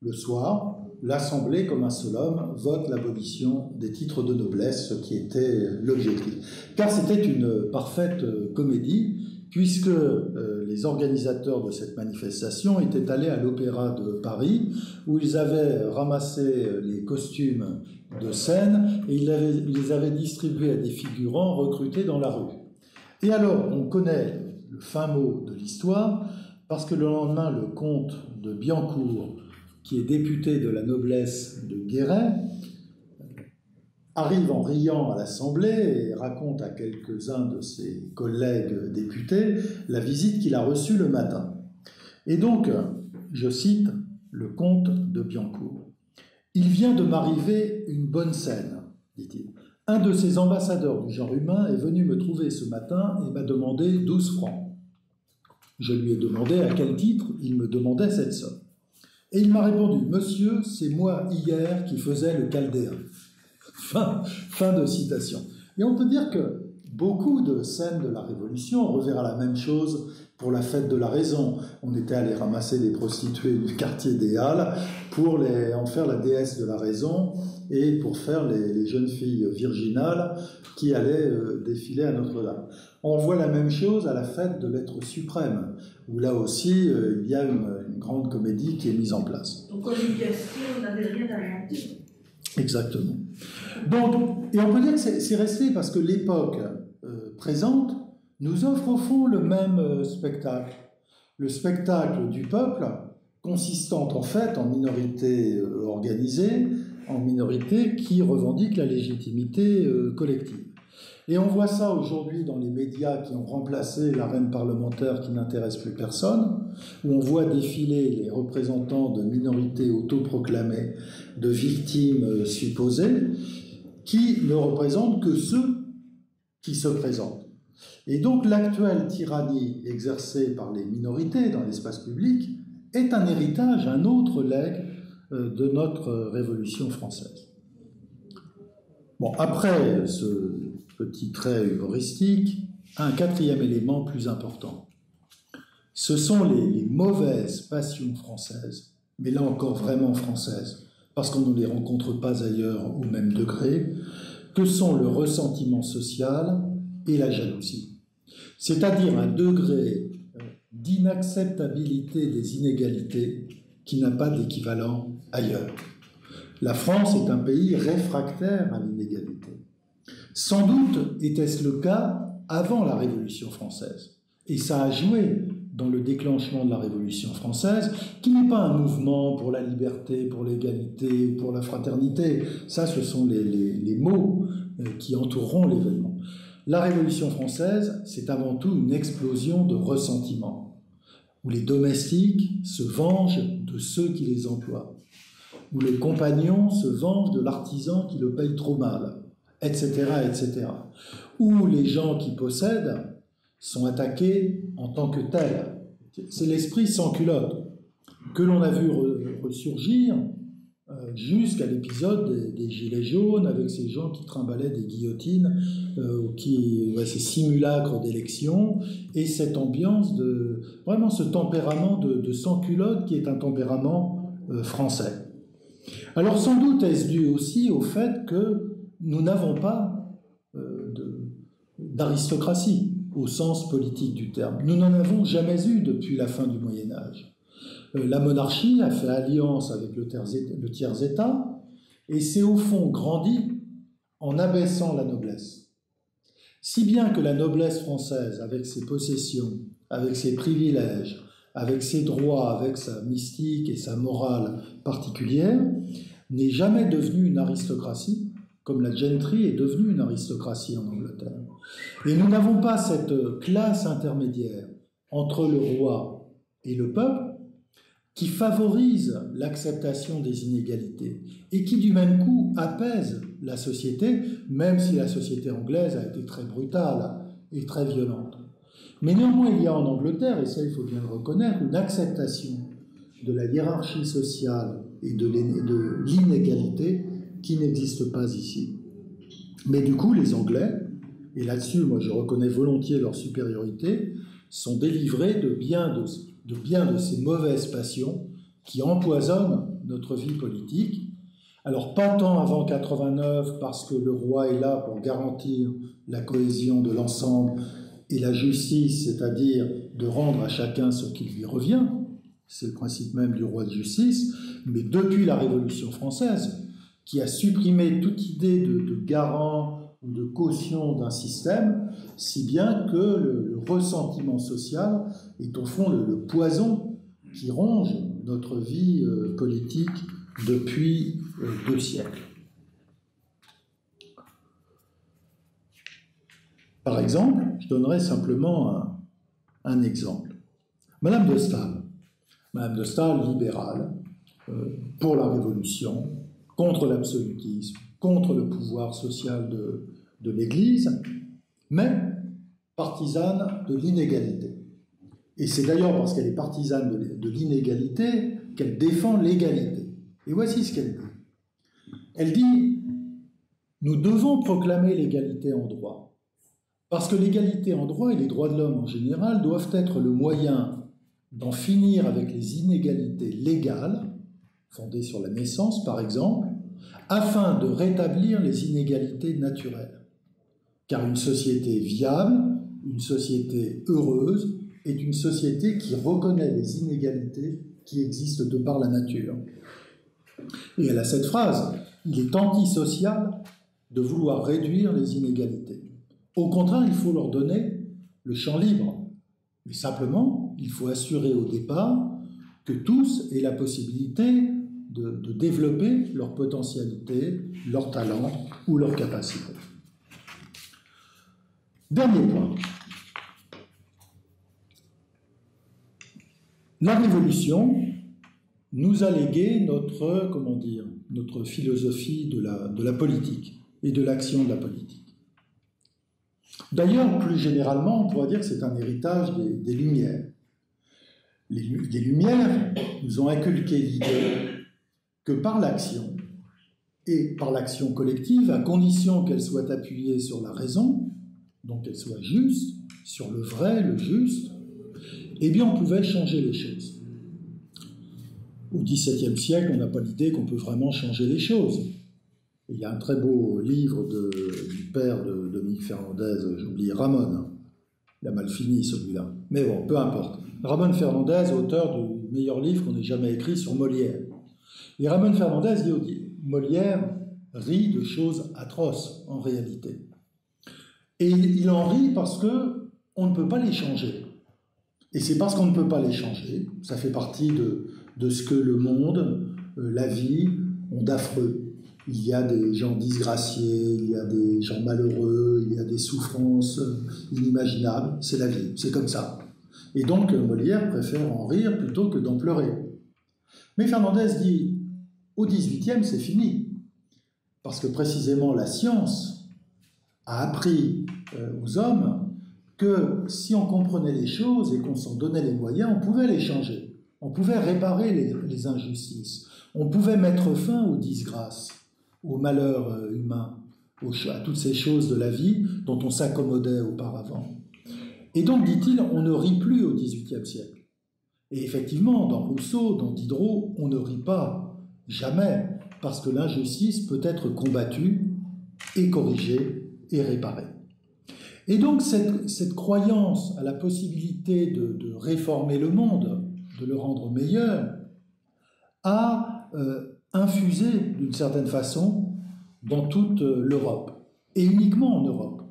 le soir, l'Assemblée, comme un seul homme, vote l'abolition des titres de noblesse, ce qui était l'objectif. Car c'était une parfaite comédie, puisque les organisateurs de cette manifestation étaient allés à l'Opéra de Paris, où ils avaient ramassé les costumes de scène et ils les avaient distribués à des figurants recrutés dans la rue. Et alors, on connaît le fin mot de l'histoire, parce que le lendemain, le comte de Biencourt, qui est député de la noblesse de Guéret, arrive en riant à l'Assemblée et raconte à quelques-uns de ses collègues députés la visite qu'il a reçue le matin. Et donc, je cite le comte de Biencourt. « Il vient de m'arriver une bonne scène, dit-il. Un de ces ambassadeurs du genre humain est venu me trouver ce matin et m'a demandé 12 francs. Je lui ai demandé à quel titre il me demandait cette somme. Et il m'a répondu, « Monsieur, c'est moi hier qui faisais le chaldéen. » Fin de citation. Et on peut dire que beaucoup de scènes de la Révolution, on reverra la même chose pour la fête de la raison. On était allé ramasser des prostituées du quartier des Halles pour en faire la déesse de la raison et pour faire les jeunes filles virginales qui allaient défiler à Notre-Dame. On voit la même chose à la fête de l'être suprême, où là aussi il y a une grande comédie qui est mise en place. Donc Olivier Astier n'avait rien inventé. Exactement. Donc, et on peut dire que c'est resté parce que l'époque présente nous offre au fond le même spectacle. Le spectacle du peuple, consistant en fait en minorité organisée, en minorité qui revendique la légitimité collective. Et on voit ça aujourd'hui dans les médias qui ont remplacé l'arène parlementaire qui n'intéresse plus personne, où on voit défiler les représentants de minorités autoproclamées, de victimes supposées, qui ne représentent que ceux qui se présentent. Et donc l'actuelle tyrannie exercée par les minorités dans l'espace public est un héritage, un autre legs de notre Révolution française. Bon, après ce petit trait humoristique, un quatrième élément plus important. Ce sont les mauvaises passions françaises, mais là encore vraiment françaises, parce qu'on ne les rencontre pas ailleurs au même degré, que sont le ressentiment social et la jalousie. C'est-à-dire un degré d'inacceptabilité des inégalités qui n'a pas d'équivalent ailleurs. La France est un pays réfractaire à l'inégalité. Sans doute était-ce le cas avant la Révolution française. Et ça a joué dans le déclenchement de la Révolution française, qui n'est pas un mouvement pour la liberté, pour l'égalité, pour la fraternité. Ça, ce sont les mots qui entoureront l'événement. La Révolution française, c'est avant tout une explosion de ressentiment, où les domestiques se vengent de ceux qui les emploient, où le compagnon se venge de l'artisan qui le paye trop mal, etc., etc. Où les gens qui possèdent sont attaqués en tant que tels. C'est l'esprit sans culotte que l'on a vu ressurgir jusqu'à l'épisode des Gilets jaunes, avec ces gens qui trimbalaient des guillotines, ces simulacres d'élection, et cette ambiance vraiment ce tempérament de sans culotte qui est un tempérament français. Alors sans doute est-ce dû aussi au fait que nous n'avons pas d'aristocratie au sens politique du terme. Nous n'en avons jamais eu depuis la fin du Moyen-Âge. La monarchie a fait alliance avec le tiers-État et s'est au fond grandi en abaissant la noblesse. Si bien que la noblesse française, avec ses possessions, avec ses privilèges, avec ses droits, avec sa mystique et sa morale particulière, n'est jamais devenue une aristocratie, comme la gentry est devenue une aristocratie en Angleterre. Et nous n'avons pas cette classe intermédiaire entre le roi et le peuple qui favorise l'acceptation des inégalités et qui du même coup apaise la société, même si la société anglaise a été très brutale et très violente. Mais néanmoins, il y a en Angleterre, et ça il faut bien le reconnaître, une acceptation de la hiérarchie sociale et de l'inégalité qui n'existe pas ici. Mais du coup, les Anglais, et là-dessus, moi je reconnais volontiers leur supériorité, sont délivrés de bien de ces mauvaises passions qui empoisonnent notre vie politique. Alors pas tant avant 89, parce que le roi est là pour garantir la cohésion de l'ensemble et la justice, c'est-à-dire de rendre à chacun ce qui lui revient, c'est le principe même du roi de justice, mais depuis la Révolution française, qui a supprimé toute idée de garant ou de caution d'un système, si bien que le ressentiment social est au fond le poison qui ronge notre vie politique depuis 2 siècles. Par exemple, je donnerai simplement un exemple. Madame de Staël, libérale, pour la Révolution, contre l'absolutisme, contre le pouvoir social de l'Église, mais partisane de l'inégalité. Et c'est d'ailleurs parce qu'elle est partisane de l'inégalité qu'elle défend l'égalité. Et voici ce qu'elle dit. Elle dit « Nous devons proclamer l'égalité en droit, parce que l'égalité en droit et les droits de l'homme en général doivent être le moyen d'en finir avec les inégalités légales, fondées sur la naissance par exemple, afin de rétablir les inégalités naturelles. Car une société viable, une société heureuse, est une société qui reconnaît les inégalités qui existent de par la nature. » Et elle a cette phrase, « Il est antisocial de vouloir réduire les inégalités. Au contraire, il faut leur donner le champ libre. Mais simplement, il faut assurer au départ que tous aient la possibilité de développer leur potentialité, leur talent ou leur capacité. » Dernier point. La Révolution nous a légué notre philosophie de la politique et de l'action de la politique. D'ailleurs, plus généralement, on pourrait dire que c'est un héritage des Lumières. Les Lumières nous ont inculqué l'idée que par l'action, et par l'action collective, à condition qu'elle soit appuyée sur la raison, donc qu'elle soit juste, sur le vrai, le juste, eh bien on pouvait changer les choses. Au XVIIe siècle, on n'a pas l'idée qu'on peut vraiment changer les choses. Il y a un très beau livre du père de Dominique Fernandez, j'oublie, Ramon. Il a mal fini celui-là. Mais bon, peu importe. Ramon Fernandez, auteur du meilleur livre qu'on ait jamais écrit sur Molière. Et Ramon Fernandez dit Molière rit de choses atroces en réalité. Et il en rit parce qu'on ne peut pas les changer. Et c'est parce qu'on ne peut pas les changer, ça fait partie de ce que le monde, la vie, ont d'affreux. Il y a des gens disgraciés, il y a des gens malheureux, il y a des souffrances inimaginables, c'est la vie, c'est comme ça. Et donc Molière préfère en rire plutôt que d'en pleurer. Mais Fernandez dit, au XVIIIe, c'est fini. Parce que précisément la science a appris aux hommes que si on comprenait les choses et qu'on s'en donnait les moyens, on pouvait les changer. On pouvait réparer les injustices. On pouvait mettre fin aux disgrâces, aux malheurs humains, à toutes ces choses de la vie dont on s'accommodait auparavant. Et donc, dit-il, on ne rit plus au XVIIIe siècle. Et effectivement, dans Rousseau, dans Diderot, on ne rit pas, jamais, parce que l'injustice peut être combattue et corrigée et réparée. Et donc cette croyance à la possibilité de réformer le monde, de le rendre meilleur, a infusé d'une certaine façon dans toute l'Europe, et uniquement en Europe,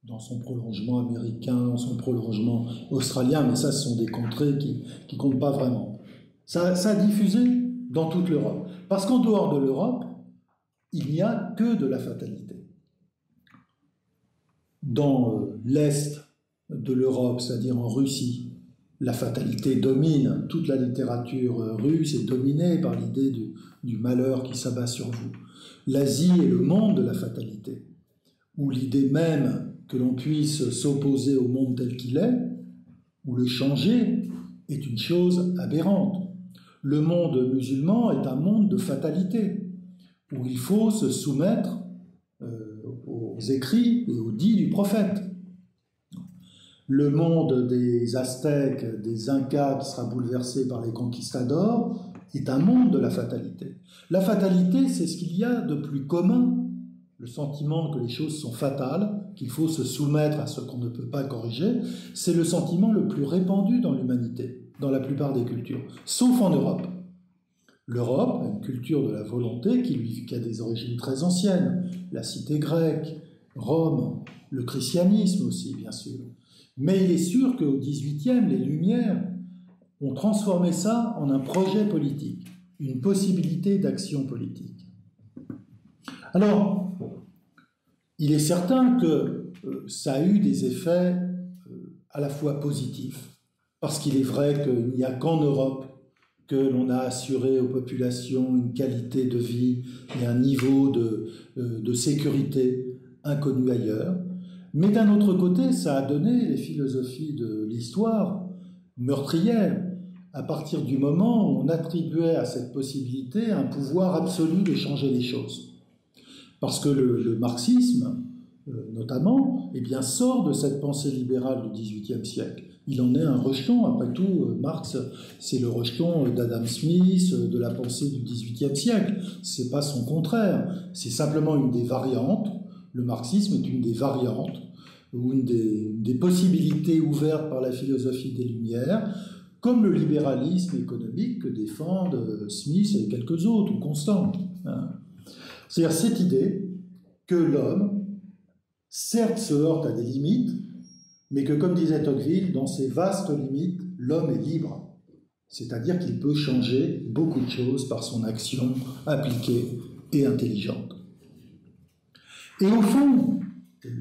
dans son prolongement américain, son prolongement australien, mais ça ce sont des contrées qui ne comptent pas vraiment. Ça a diffusé dans toute l'Europe, parce qu'en dehors de l'Europe, il n'y a que de la fatalité. Dans l'Est de l'Europe, c'est-à-dire en Russie, la fatalité domine. Toute la littérature russe est dominée par l'idée du malheur qui s'abat sur vous. L'Asie est le monde de la fatalité, où l'idée même que l'on puisse s'opposer au monde tel qu'il est, ou le changer, est une chose aberrante. Le monde musulman est un monde de fatalité, où il faut se soumettre aux écrits et aux dits du prophète. Le monde des Aztèques, des Incas, qui sera bouleversé par les conquistadors, est un monde de la fatalité. La fatalité, c'est ce qu'il y a de plus commun, le sentiment que les choses sont fatales, qu'il faut se soumettre à ce qu'on ne peut pas corriger. C'est le sentiment le plus répandu dans l'humanité, dans la plupart des cultures, sauf en Europe. L'Europe a une culture de la volonté qui a des origines très anciennes, la cité grecque, Rome, le christianisme aussi, bien sûr. Mais il est sûr qu'au XVIIIe, les Lumières ont transformé ça en un projet politique, une possibilité d'action politique. Alors, il est certain que ça a eu des effets à la fois positifs, parce qu'il est vrai qu'il n'y a qu'en Europe que l'on a assuré aux populations une qualité de vie et un niveau de sécurité inconnu ailleurs. Mais d'un autre côté, ça a donné les philosophies de l'histoire meurtrières, à partir du moment où on attribuait à cette possibilité un pouvoir absolu de changer les choses. Parce que le marxisme, notamment, eh bien, sort de cette pensée libérale du XVIIIe siècle. Il en est un rejeton. Après tout, Marx, c'est le rejeton d'Adam Smith, de la pensée du XVIIIe siècle. C'est pas son contraire. C'est simplement une des variantes. Le marxisme est une des variantes, ou une des possibilités ouvertes par la philosophie des Lumières, comme le libéralisme économique que défendent Smith et quelques autres, ou Constant. C'est-à-dire cette idée que l'homme, certes, se heurte à des limites, mais que, comme disait Tocqueville, dans ces vastes limites, l'homme est libre. C'est-à-dire qu'il peut changer beaucoup de choses par son action appliquée et intelligente. Et au fond,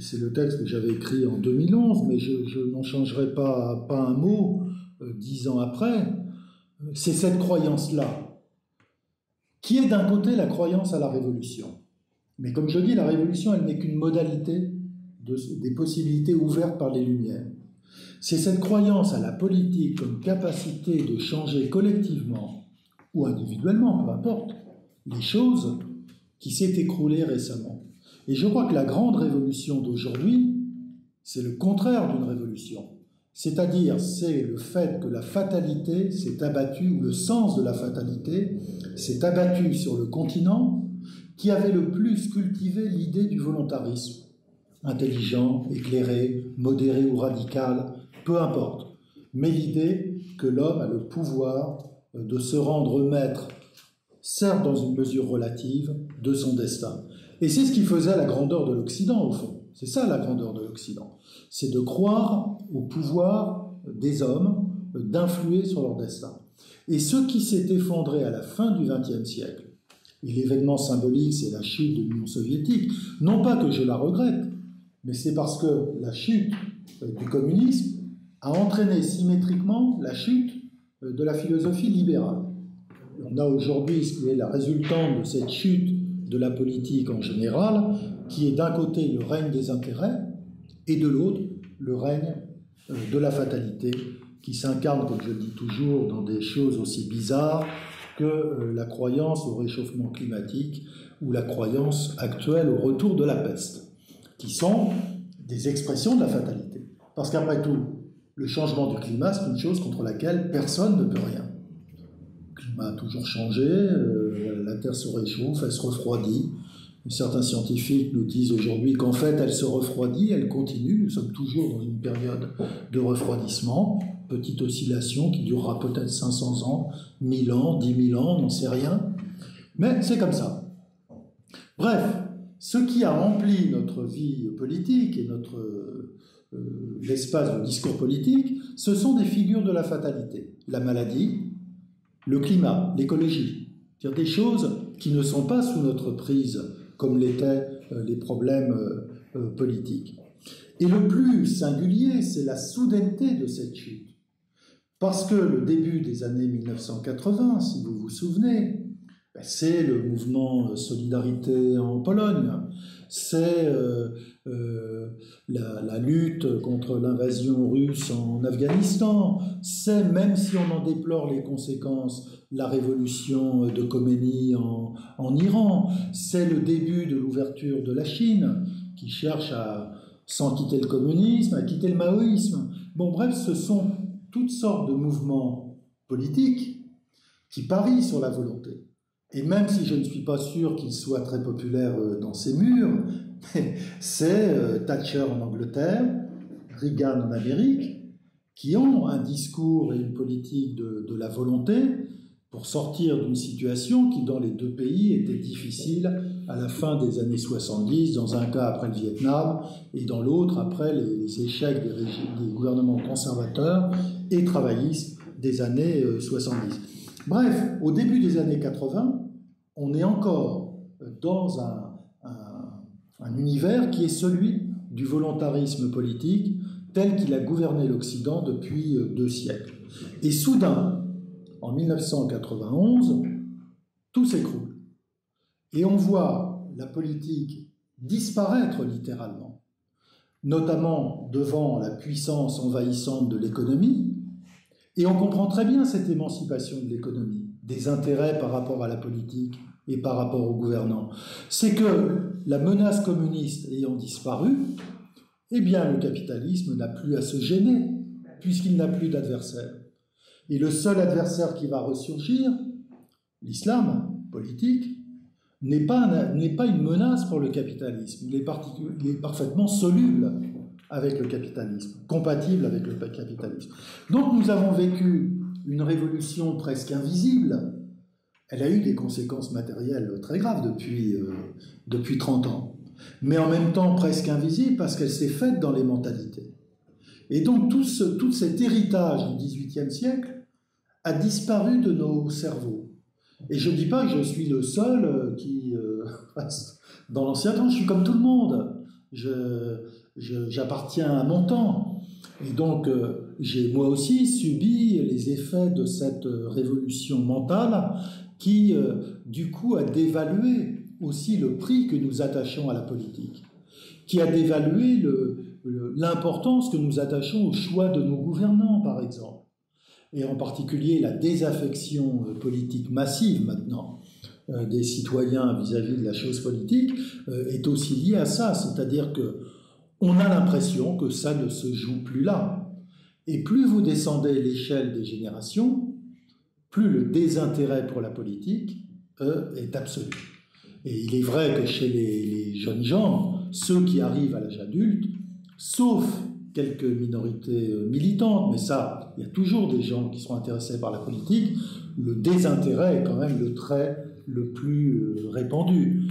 c'est le texte que j'avais écrit en 2011, mais je n'en changerai pas un mot 10 ans après, c'est cette croyance-là, qui est d'un côté la croyance à la révolution. Mais comme je dis, la révolution, elle n'est qu'une modalité des possibilités ouvertes par les Lumières. C'est cette croyance à la politique comme capacité de changer collectivement ou individuellement, peu importe, les choses qui s'est écroulée récemment. Et je crois que la grande révolution d'aujourd'hui, c'est le contraire d'une révolution. C'est-à-dire, c'est le fait que la fatalité s'est abattue, ou le sens de la fatalité s'est abattu sur le continent qui avait le plus cultivé l'idée du volontarisme. Intelligent, éclairé, modéré ou radical, peu importe. Mais l'idée que l'homme a le pouvoir de se rendre maître, certes dans une mesure relative, de son destin. Et c'est ce qui faisait la grandeur de l'Occident, au fond. C'est ça la grandeur de l'Occident. C'est de croire au pouvoir des hommes d'influer sur leur destin. Et ce qui s'est effondré à la fin du XXe siècle, et l'événement symbolique, c'est la chute de l'Union soviétique, non pas que je la regrette, mais c'est parce que la chute du communisme a entraîné symétriquement la chute de la philosophie libérale. On a aujourd'hui ce qui est la résultante de cette chute de la politique en général, qui est d'un côté le règne des intérêts, et de l'autre le règne de la fatalité, qui s'incarne, comme je le dis toujours, dans des choses aussi bizarres que la croyance au réchauffement climatique ou la croyance actuelle au retour de la peste, qui sont des expressions de la fatalité. Parce qu'après tout, le changement du climat, c'est une chose contre laquelle personne ne peut rien. Le climat a toujours changé, la Terre se réchauffe, elle se refroidit, Certains scientifiques nous disent aujourd'hui qu'en fait, elle se refroidit, elle continue. Nous sommes toujours dans une période de refroidissement, petite oscillation qui durera peut-être 500 ans, 1000 ans, 10 000 ans, on n'en sait rien. Mais c'est comme ça. Bref, ce qui a rempli notre vie politique et l'espace de discours politique, ce sont des figures de la fatalité. La maladie, le climat, l'écologie. C'est-à-dire des choses qui ne sont pas sous notre prise comme l'étaient les problèmes politiques. Et le plus singulier, c'est la soudaineté de cette chute. Parce que le début des années 1980, si vous vous souvenez, c'est le mouvement Solidarité en Pologne, c'est la lutte contre l'invasion russe en Afghanistan, c'est, même si on en déplore les conséquences, la révolution de Khomeini en Iran, c'est le début de l'ouverture de la Chine, qui cherche à, sans quitter le communisme, à quitter le maoïsme. Bon, bref, ce sont toutes sortes de mouvements politiques qui parient sur la volonté. Et même si je ne suis pas sûr qu'il soit très populaire dans ces murs, c'est Thatcher en Angleterre, Reagan en Amérique, qui ont un discours et une politique de la volonté pour sortir d'une situation qui, dans les deux pays, était difficile à la fin des années 70, dans un cas après le Vietnam, et dans l'autre après les échecs des gouvernements conservateurs et travaillistes des années 70. Bref, au début des années 80, on est encore dans un univers qui est celui du volontarisme politique tel qu'il a gouverné l'Occident depuis 2 siècles. Et soudain, en 1991, tout s'écroule. Et on voit la politique disparaître littéralement, notamment devant la puissance envahissante de l'économie. Et on comprend très bien cette émancipation de l'économie, des intérêts par rapport à la politique et par rapport aux gouvernants. C'est que la menace communiste ayant disparu, eh bien le capitalisme n'a plus à se gêner, puisqu'il n'a plus d'adversaire. Et le seul adversaire qui va ressurgir, l'islam politique, n'est pas une menace pour le capitalisme. Il est parfaitement soluble avec le capitalisme, compatible avec le capitalisme. Donc nous avons vécu une révolution presque invisible. Elle a eu des conséquences matérielles très graves depuis 30 ans, mais en même temps presque invisible parce qu'elle s'est faite dans les mentalités. Et donc tout cet héritage du XVIIIe siècle a disparu de nos cerveaux. Et je ne dis pas que je suis le seul qui reste dans l'ancien temps, je suis comme tout le monde. J'appartiens à mon temps. Et donc, j'ai moi aussi subi les effets de cette révolution mentale qui, du coup, a dévalué aussi le prix que nous attachons à la politique, qui a dévalué l'importance que nous attachons au choix de nos gouvernants, par exemple. Et en particulier la désaffection politique massive maintenant des citoyens vis-à-vis de la chose politique est aussi liée à ça, c'est-à-dire qu'on a l'impression que ça ne se joue plus là. Et plus vous descendez l'échelle des générations, plus le désintérêt pour la politique est absolu. Et il est vrai que chez les jeunes gens, ceux qui arrivent à l'âge adulte, sauf quelques minorités militantes, mais ça, il y a toujours des gens qui sont intéressés par la politique, le désintérêt est quand même le trait le plus répandu.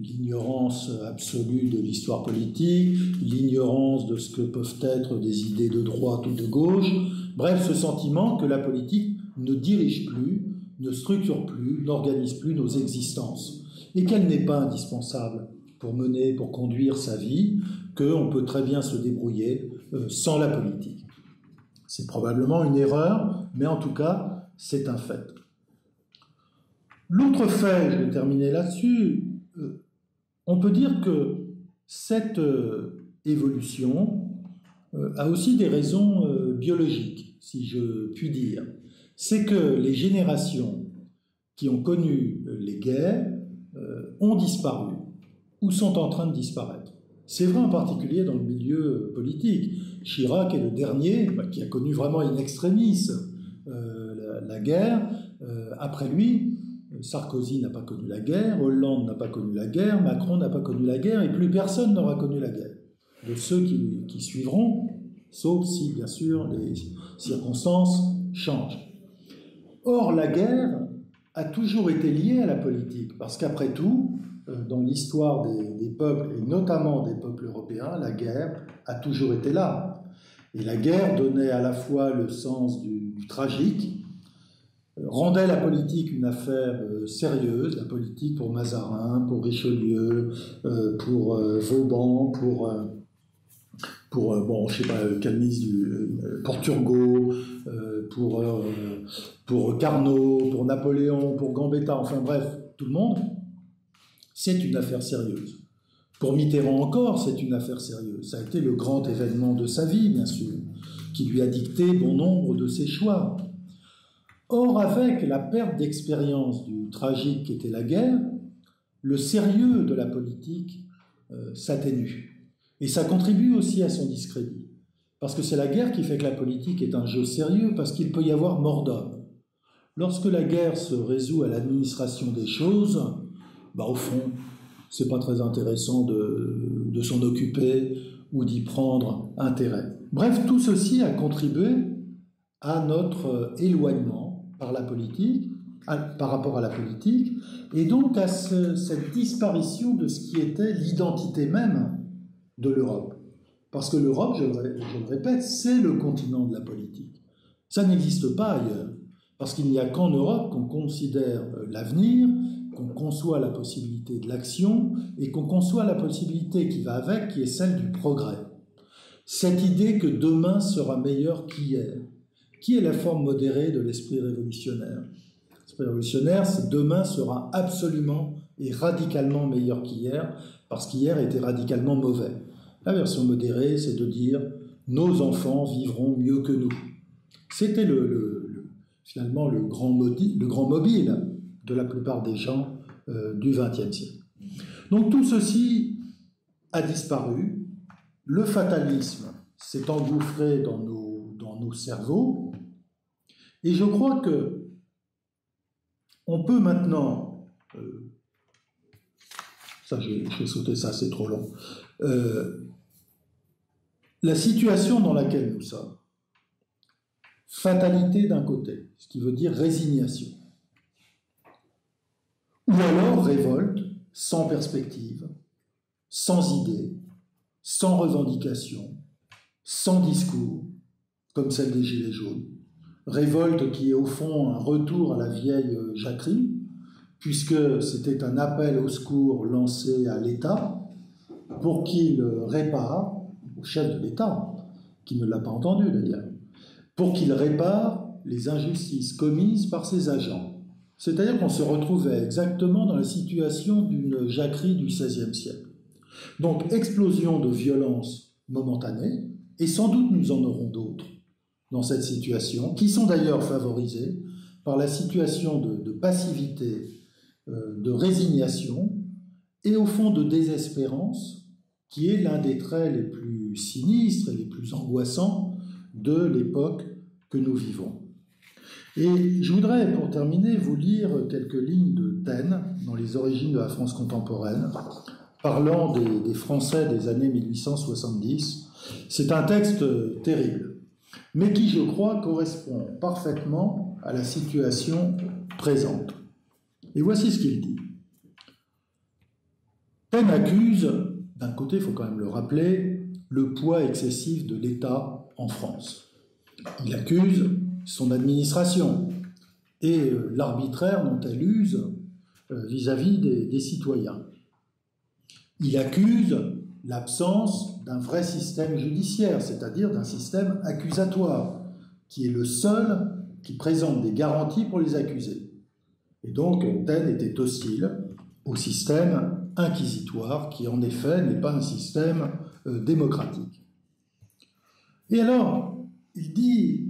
L'ignorance absolue de l'histoire politique, l'ignorance de ce que peuvent être des idées de droite ou de gauche, bref, ce sentiment que la politique ne dirige plus, ne structure plus, n'organise plus nos existences, et qu'elle n'est pas indispensable pour conduire sa vie, qu'on peut très bien se débrouiller sans la politique. C'est probablement une erreur, mais en tout cas, c'est un fait. L'autre fait, je vais terminer là-dessus, on peut dire que cette évolution a aussi des raisons biologiques, si je puis dire. C'est que les générations qui ont connu les guerres ont disparu ou sont en train de disparaître. C'est vrai en particulier dans le milieu politique. Chirac est le dernier qui a connu vraiment in extremis la guerre. Après lui, Sarkozy n'a pas connu la guerre, Hollande n'a pas connu la guerre, Macron n'a pas connu la guerre, et plus personne n'aura connu la guerre. De ceux qui suivront, sauf si, bien sûr, les circonstances changent. Or, la guerre a toujours été liée à la politique, parce qu'après tout, dans l'histoire des peuples, et notamment des peuples européens, la guerre a toujours été là. Et la guerre donnait à la fois le sens du tragique, rendait la politique une affaire sérieuse, la politique pour Mazarin, pour Richelieu, pour Vauban, pour je sais pas, quel ministre pour Turgot, pour Carnot, pour Napoléon, pour Gambetta, enfin bref, tout le monde, c'est une affaire sérieuse. Pour Mitterrand encore, c'est une affaire sérieuse. Ça a été le grand événement de sa vie, bien sûr, qui lui a dicté bon nombre de ses choix. Or, avec la perte d'expérience du tragique qu'était la guerre, le sérieux de la politique s'atténue. Et ça contribue aussi à son discrédit. Parce que c'est la guerre qui fait que la politique est un jeu sérieux, parce qu'il peut y avoir mort d'homme. Lorsque la guerre se résout à l'administration des choses, au fond, c'est pas très intéressant de s'en occuper ou d'y prendre intérêt. Bref, tout ceci a contribué à notre éloignement par la politique, par rapport à la politique, et donc à cette disparition de ce qui était l'identité même de l'Europe. Parce que l'Europe, je le répète, c'est le continent de la politique. Ça n'existe pas ailleurs. Parce qu'il n'y a qu'en Europe qu'on considère l'avenir, qu'on conçoit la possibilité de l'action et qu'on conçoit la possibilité qui va avec, qui est celle du progrès. Cette idée que demain sera meilleur qu'hier. Qui est la forme modérée de l'esprit révolutionnaire? L'esprit révolutionnaire, c'est demain sera absolument et radicalement meilleur qu'hier, parce qu'hier était radicalement mauvais. La version modérée, c'est de dire nos enfants vivront mieux que nous. C'était finalement le grand mobile de la plupart des gens du XXe siècle. Donc tout ceci a disparu. Le fatalisme s'est engouffré dans nos cerveaux. Et je crois que on peut maintenant... je vais sauter ça, c'est trop long. La situation dans laquelle nous sommes, fatalité d'un côté, ce qui veut dire résignation, ou alors révolte, sans perspective, sans idée, sans revendication, sans discours, comme celle des Gilets jaunes. Révolte qui est au fond un retour à la vieille jacquerie, puisque c'était un appel au secours lancé à l'État pour qu'il répare, au chef de l'État, qui ne l'a pas entendu d'ailleurs, pour qu'il répare les injustices commises par ses agents. C'est-à-dire qu'on se retrouvait exactement dans la situation d'une jacquerie du XVIe siècle. Donc, explosion de violence momentanée, et sans doute nous en aurons d'autres dans cette situation, qui sont d'ailleurs favorisées par la situation de passivité, de résignation, et au fond de désespérance, qui est l'un des traits les plus sinistres et les plus angoissants de l'époque que nous vivons. Et je voudrais, pour terminer, vous lire quelques lignes de Taine dans Les origines de la France contemporaine, parlant des Français des années 1870. C'est un texte terrible, mais qui, je crois, correspond parfaitement à la situation présente. Et voici ce qu'il dit. Taine accuse, d'un côté, il faut quand même le rappeler, le poids excessif de l'État en France. Il accuse son administration et l'arbitraire dont elle use vis-à-vis des citoyens. Il accuse l'absence d'un vrai système judiciaire, c'est-à-dire d'un système accusatoire, qui est le seul qui présente des garanties pour les accusés. Et donc, Taine était hostile au système inquisitoire, qui en effet n'est pas un système démocratique. Et alors, il dit,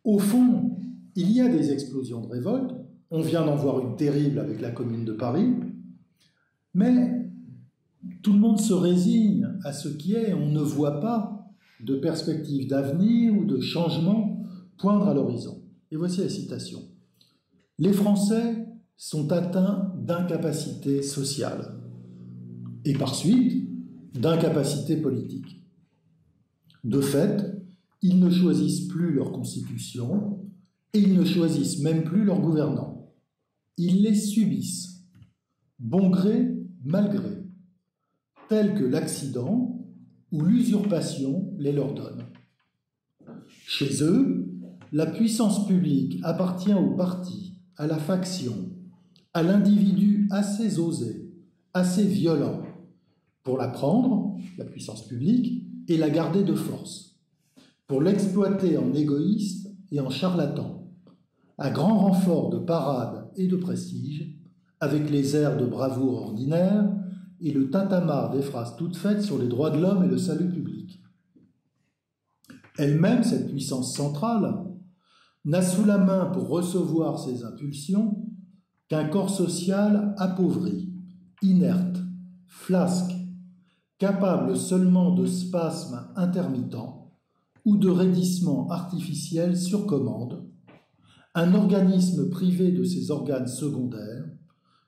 au fond, il y a des explosions de révolte, on vient d'en voir une terrible avec la Commune de Paris, mais tout le monde se résigne à ce qui est, on ne voit pas de perspective d'avenir ou de changement poindre à l'horizon. Et voici la citation. « Les Français sont atteints d'incapacité sociale et par suite d'incapacité politique. De fait, ils ne choisissent plus leur constitution et ils ne choisissent même plus leurs gouvernants. Ils les subissent, bon gré, mal gré, tels que l'accident ou l'usurpation les leur donne. Chez eux, la puissance publique appartient au parti, à la faction, à l'individu assez osé, assez violent, pour la prendre, la puissance publique, et la garder de force, pour l'exploiter en égoïste et en charlatan, à grand renfort de parade et de prestige, avec les airs de bravoure ordinaires et le tintamarre des phrases toutes faites sur les droits de l'homme et le salut public. Elle-même, cette puissance centrale, n'a sous la main pour recevoir ses impulsions qu'un corps social appauvri, inerte, flasque, capable seulement de spasmes intermittents ou de raidissements artificiels sur commande, un organisme privé de ses organes secondaires,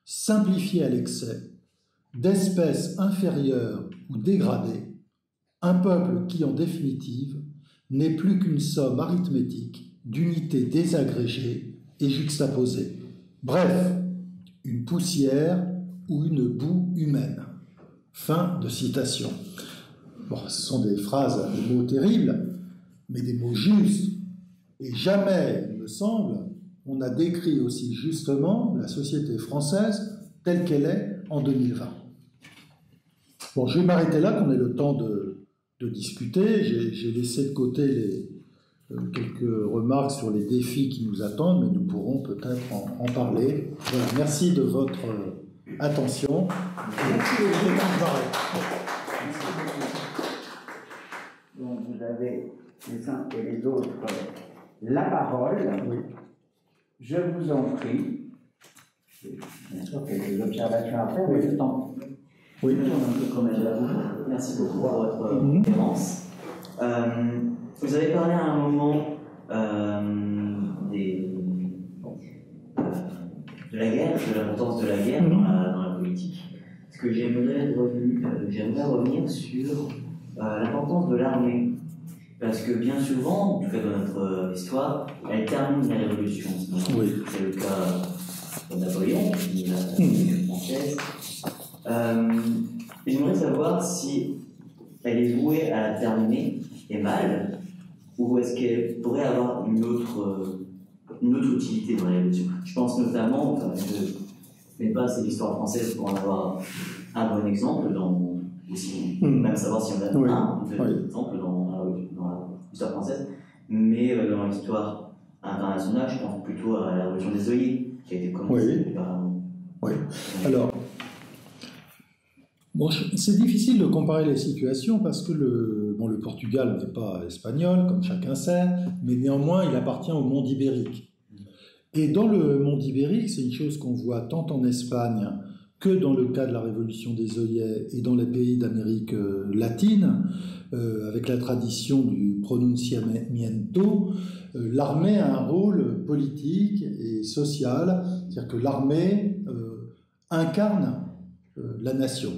simplifié à l'excès, d'espèce inférieure ou dégradée, un peuple qui, en définitive, n'est plus qu'une somme arithmétique d'unités désagrégées et juxtaposées. Bref, une poussière ou une boue humaine. Fin de citation. Bon, ce sont des phrases, des mots terribles, mais des mots justes. Et jamais, il me semble, on a décrit aussi justement la société française telle qu'elle est en 2020. Bon, je vais m'arrêter là, qu'on ait le temps de discuter. J'ai laissé de côté quelques remarques sur les défis qui nous attendent, mais nous pourrons peut-être en parler. Voilà, merci de votre attention. Merci beaucoup. Donc vous avez les uns et les autres la parole. Oui. Je vous en prie. Bien sûr, quelques observations à faire, mais le temps. Oui, un peu comme merci beaucoup pour votre conférence. Vous avez parlé à un moment de la guerre, de l'importance de la guerre dans la politique. Ce que j'aimerais revenir sur l'importance de l'armée. Parce que bien souvent, en tout cas dans notre histoire, elle termine la Révolution. Oui. C'est le cas de Napoléon, qui est la Révolution française. J'aimerais savoir si elle est vouée à la terminer et mal, ou est-ce qu'elle pourrait avoir une autre utilité dans la Révolution. Je pense notamment, je ne mets pas assez l'histoire française pour en avoir un bon exemple, même savoir si on a un exemple dans l'histoire française, mais dans l'histoire internationale, je pense plutôt à la Révolution des œillets, qui a été commencée par... Oui. Alors, bon, c'est difficile de comparer les situations parce que le Portugal n'est pas espagnol, comme chacun sait, mais néanmoins, il appartient au monde ibérique. Et dans le monde ibérique, c'est une chose qu'on voit tant en Espagne que dans le cas de la Révolution des œillets et dans les pays d'Amérique latine, avec la tradition du pronunciamiento, l'armée a un rôle politique et social, c'est-à-dire que l'armée incarne la nation,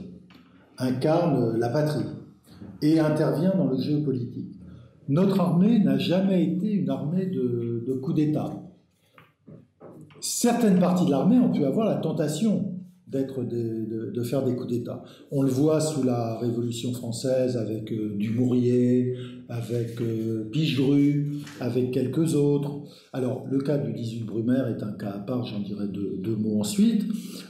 incarne la patrie et intervient dans le jeu politique. Notre armée n'a jamais été une armée de coup d'État. Certaines parties de l'armée ont pu avoir la tentation de faire des coups d'État. On le voit sous la Révolution française avec Dumouriez, avec Pichegru, avec quelques autres. Alors, le cas du 18 Brumaire est un cas à part, j'en dirai deux mots ensuite.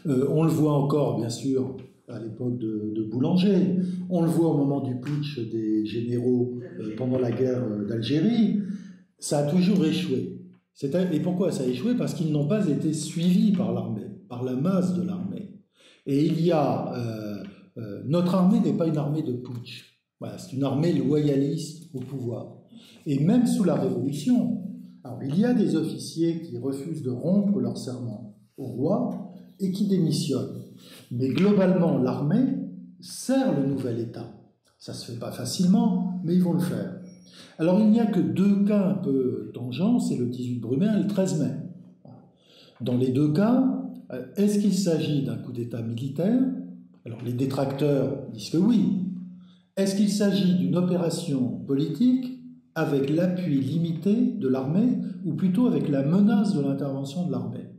On le voit encore, bien sûr, à l'époque de Boulanger. On le voit au moment du putsch des généraux pendant la guerre d'Algérie. Ça a toujours échoué. Et pourquoi ça a échoué? Parce qu'ils n'ont pas été suivis par l'armée, par la masse de l'armée. Et il y a... notre armée n'est pas une armée de putsch. Voilà, c'est une armée loyaliste au pouvoir. Et même sous la Révolution, alors, il y a des officiers qui refusent de rompre leur serment au roi et qui démissionnent. Mais globalement, l'armée sert le nouvel État. Ça ne se fait pas facilement, mais ils vont le faire. Alors, il n'y a que deux cas un peu tangents, c'est le 18 Brumaire et le 13 mai. Dans les deux cas, Est-ce qu'il s'agit d'un coup d'État militaire? Alors les détracteurs disent que oui. Est-ce qu'il s'agit d'une opération politique avec l'appui limité de l'armée, ou plutôt avec la menace de l'intervention de l'armée?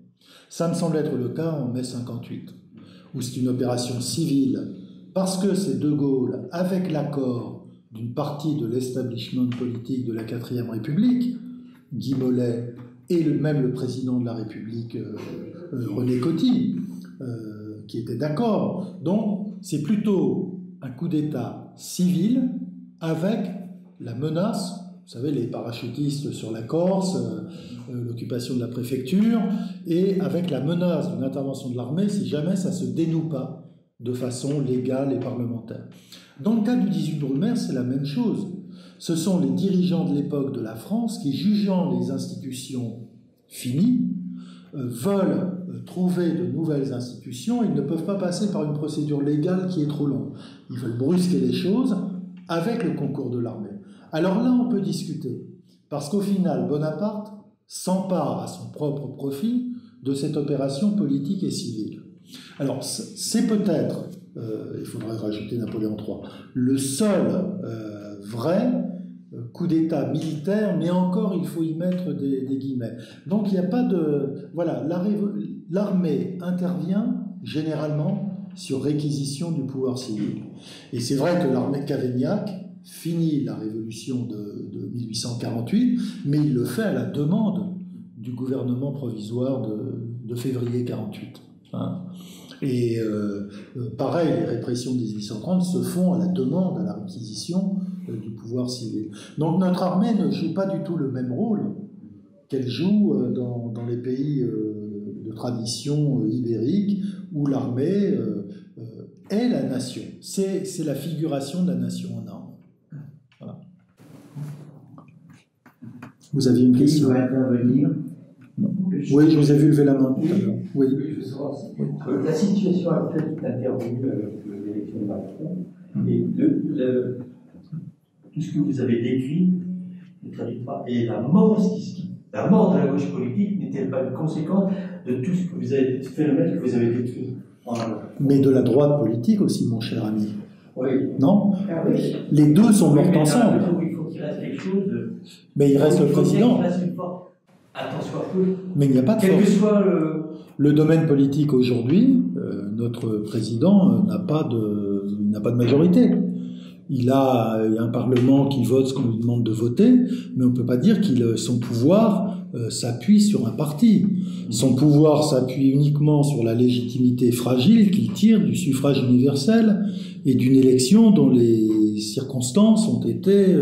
Ça me semble être le cas en mai 58, où c'est une opération civile, parce que c'est De Gaulle, avec l'accord d'une partie de l'establishment politique de la 4e République, Guy Mollet, et même le président de la République, René Coty, qui étaient d'accord. Donc, c'est plutôt un coup d'État civil avec la menace, vous savez, les parachutistes sur la Corse, l'occupation de la préfecture, et avec la menace d'une intervention de l'armée si jamais ça ne se dénoue pas de façon légale et parlementaire. Dans le cas du 18 Brumaire, c'est la même chose. Ce sont les dirigeants de l'époque de la France qui, jugeant les institutions finies, veulent trouver de nouvelles institutions. Ils ne peuvent pas passer par une procédure légale qui est trop longue. Ils veulent brusquer les choses avec le concours de l'armée. Alors là, on peut discuter, parce qu'au final, Bonaparte s'empare à son propre profit de cette opération politique et civile. Alors, c'est peut-être, il faudrait rajouter Napoléon III, le seul vrai coup d'État militaire, mais encore, il faut y mettre des guillemets. Donc, il n'y a pas de... Voilà, l'armée intervient généralement sur réquisition du pouvoir civil. Et c'est vrai que l'armée de Cavaignac finit la révolution de 1848, mais il le fait à la demande du gouvernement provisoire de février 1948. Hein. Et pareil, les répressions de 1830 se font à la demande, à la réquisition du pouvoir civil. Donc notre armée ne joue pas du tout le même rôle qu'elle joue dans les pays de tradition ibérique, où l'armée est la nation. C'est la figuration de la nation en armes. Voilà. Vous aviez une question? Qui doit intervenir? Oui, je vous ai vu lever la main tout à l'heure. Oui. Je veux savoir si la situation actuelle qui est intervenue avec l'élection de Macron et tout ce que vous avez décrit ne traduit pas. Et la mort de la gauche politique n'est-elle pas une conséquence de tout ce que vous avez, ce phénomène que vous avez décrit? Mais de la droite politique aussi, mon cher ami. Oui. Non? Ah oui. Les deux sont morts ensemble. Il faut qu'il reste quelque chose de... Mais il reste le président. Il reste une force. Attention à peu. Mais il n'y a pas de Quel que force. soit Le domaine politique aujourd'hui, notre président n'a pas de majorité. Il y a un Parlement qui vote ce qu'on lui demande de voter, mais on ne peut pas dire que son pouvoir s'appuie sur un parti. Son pouvoir s'appuie uniquement sur la légitimité fragile qu'il tire du suffrage universel et d'une élection dont les circonstances ont été,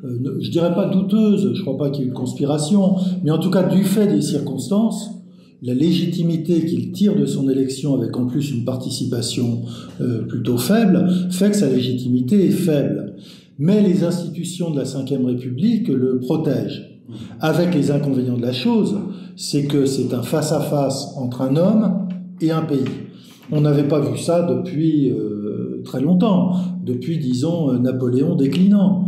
je dirais pas douteuses, je crois pas qu'il y ait eu de conspiration, mais en tout cas du fait des circonstances, la légitimité qu'il tire de son élection, avec en plus une participation plutôt faible, fait que sa légitimité est faible. Mais les institutions de la Ve République le protègent. Avec les inconvénients de la chose, c'est que c'est un face-à-face entre un homme et un pays. On n'avait pas vu ça depuis très longtemps, depuis, disons, Napoléon déclinant.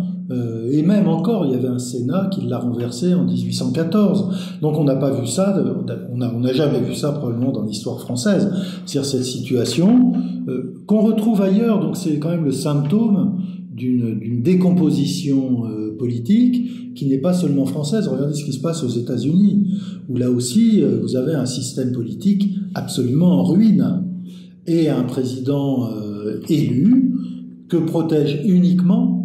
Et même encore, il y avait un Sénat qui l'a renversé en 1814. Donc on n'a pas vu ça, on n'a jamais vu ça probablement dans l'histoire française. C'est-à-dire cette situation qu'on retrouve ailleurs, donc c'est quand même le symptôme d'une décomposition politique qui n'est pas seulement française. Regardez ce qui se passe aux États-Unis, où là aussi vous avez un système politique absolument en ruine et un président élu que protège uniquement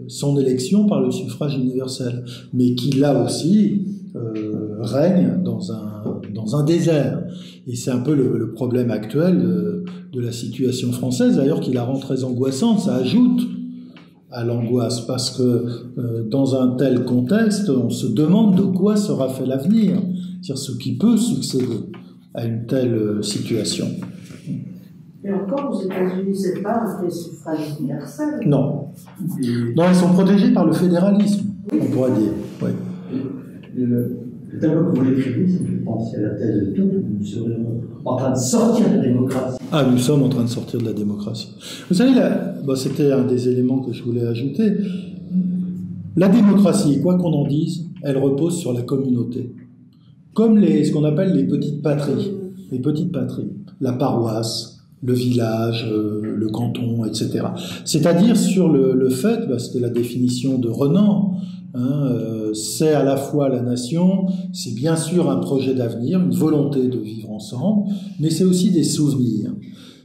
son élection par le suffrage universel, mais qui là aussi règne dans un désert. Et c'est un peu le problème actuel de la situation française, d'ailleurs qui la rend très angoissante. Ça ajoute à l'angoisse, parce que dans un tel contexte, on se demande de quoi sera fait l'avenir, c'est-à-dire ce qui peut succéder à une telle situation. Et encore, aux États-Unis, c'est pas un vrai suffrage universel. Non. Non, ils sont protégés par le fédéralisme, on pourrait dire. Oui. Le tableau que vous décrivez, ça me fait penser à la thèse de Tocqueville. Nous serions en train de sortir de la démocratie. Ah, nous sommes en train de sortir de la démocratie. Vous savez, c'était un des éléments que je voulais ajouter. La démocratie, quoi qu'on en dise, elle repose sur la communauté. comme ce qu'on appelle les petites patries. Les petites patries. La paroisse, le village, le canton, etc. C'est-à-dire sur le fait, c'était la définition de Renan, c'est à la fois la nation, c'est bien sûr un projet d'avenir, une volonté de vivre ensemble, mais c'est aussi des souvenirs.